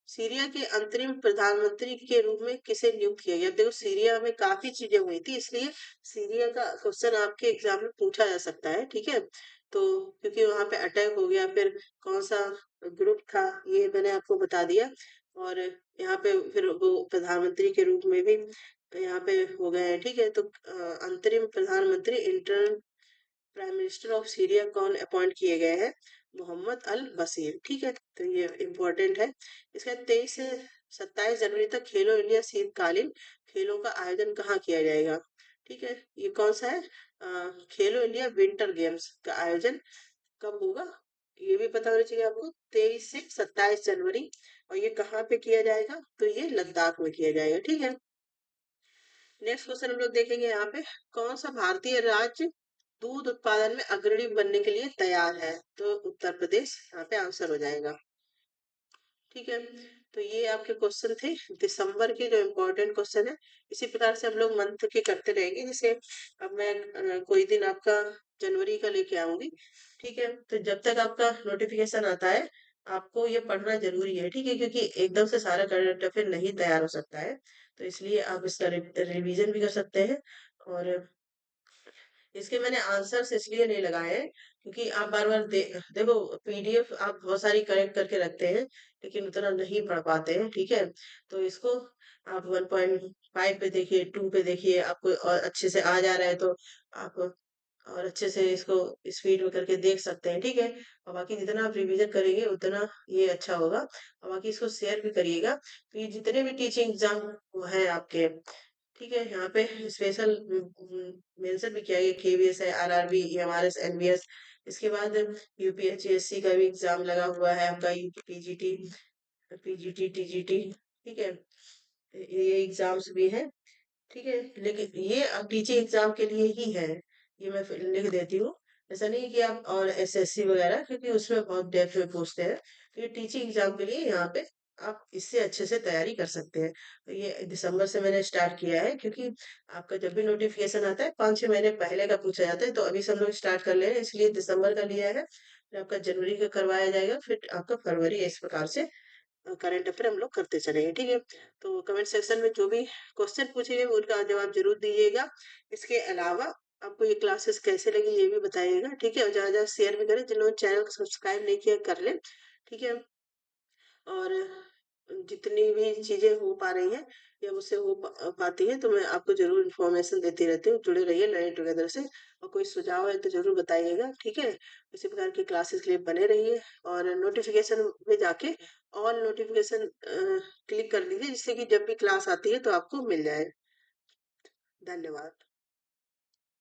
सीरिया के अंतरिम प्रधानमंत्री के रूप में किसे नियुक्त किया गया? देखो, सीरिया में काफी चीजें हुई थी, इसलिए सीरिया का क्वेश्चन आपके एग्जाम में पूछा जा सकता है। ठीक है, तो क्योंकि वहां पे अटैक हो गया, फिर कौन सा ग्रुप था ये मैंने आपको बता दिया, और यहाँ पे फिर वो प्रधानमंत्री के रूप में भी यहाँ पे हो गए हैं। ठीक है, तो अंतरिम प्रधानमंत्री interim prime minister of Syria कौन अपॉइंट किए गए हैं? मोहम्मद अल बशीर। ठीक है, तो ये इम्पोर्टेंट है। इसका 23 से 27 जनवरी तक खेलो इंडिया शीतकालीन खेलों का आयोजन कहाँ किया जाएगा? ठीक है, ये कौन सा है? खेलो इंडिया विंटर गेम्स का आयोजन कब होगा? ये भी पता होना चाहिए आपको, 23 से 27 जनवरी। और ये कहाँ पे किया जाएगा? तो ये लद्दाख में किया जाएगा। ठीक है, नेक्स्ट क्वेश्चन हम लोग देखेंगे यहाँ पे, कौन सा भारतीय राज्य दूध उत्पादन में अग्रणी बनने के लिए तैयार है? तो उत्तर प्रदेश यहाँ पे आंसर हो जाएगा। ठीक है, तो ये आपके क्वेश्चन थे दिसंबर के, जो इम्पोर्टेंट क्वेश्चन है। इसी प्रकार से हम लोग मंथ के करते रहेंगे, जैसे अब मैं कोई दिन आपका जनवरी का लेके आऊंगी। ठीक है, तो जब तक आपका नोटिफिकेशन आता है, आपको ये पढ़ना जरूरी है। ठीक है, क्योंकि एकदम से सारा करंट अफेयर नहीं तैयार हो सकता है, तो इसलिए आप इसका रिवीजन भी कर सकते हैं। और इसके मैंने आंसर्स इसलिए नहीं लगाए हैं क्योंकि आप बार बार देखो, पीडीएफ आप बहुत सारी कलेक्ट करके रखते हैं लेकिन उतना नहीं पढ़ पाते हैं, ठीक है। तो इसको आप 1.5 पे देखिए, 2 पे देखिए, आपको और अच्छे से आ जा रहा है तो आप और अच्छे से इसको स्पीड में करके देख सकते हैं, ठीक है। और बाकी जितना आप रिवीजन करेंगे उतना ये अच्छा होगा। और बाकी इसको शेयर भी करिएगा, तो ये जितने भी टीचिंग एग्जाम है आपके, ठीक है, यहाँ पे स्पेशल मेंशन भी किया है, केवीएस है, आरआरबी, एमआरएस, एनबीएस। इसके बाद यूपीएचएससी का भी एग्जाम लगा हुआ है आपका, पीजीटी, पीजीटी, टीजीटी, ठीक है। ये एग्जाम्स भी हैं, ठीक है। लेकिन ये टीचिंग एग्जाम के लिए ही है, ये मैं फिर लिख देती हूँ। ऐसा नहीं कि आप और एसएससी वगैरह, क्योंकि उसमें बहुत डेप्थ में पूछते हैं, तो ये टीचिंग एग्जाम के लिए यहाँ पे आप इससे अच्छे से तैयारी कर सकते हैं। तो ये दिसंबर से मैंने स्टार्ट किया है, क्योंकि आपका जब भी नोटिफिकेशन आता है 5-6 महीने पहले का पूछा जाता है, तो अभी सब लोग स्टार्ट कर ले रहे हैं, इसलिए दिसंबर का लिया है, फिर आपका जनवरी का करवाया जाएगा, फिर आपका फरवरी, इस प्रकार से करंट अफेयर हम लोग करते चलेंगे, ठीक है। तो कमेंट सेक्शन में जो भी क्वेश्चन पूछेंगे उनका जवाब जरूर दीजिएगा। इसके अलावा आपको ये क्लासेस कैसे लगी ये भी बताइएगा, ठीक है। और ज्यादा ज्यादा शेयर भी करें, जिन लोगों ने चैनल को सब्सक्राइब नहीं किया कर लें, ठीक है। और जितनी भी चीजें हो पा रही हैं या मुझसे हो पाती है, तो मैं आपको जरूर इन्फॉर्मेशन देती रहती हूँ। जुड़े रहिए लर्निंग टुगेदर से, और कोई सुझाव है तो जरूर बताइएगा, ठीक है। इसी प्रकार की क्लासेस के लिए बने रहिए, और नोटिफिकेशन में जाके ऑल नोटिफिकेशन क्लिक कर लीजिए, जिससे कि जब भी क्लास आती है तो आपको मिल जाए। धन्यवाद।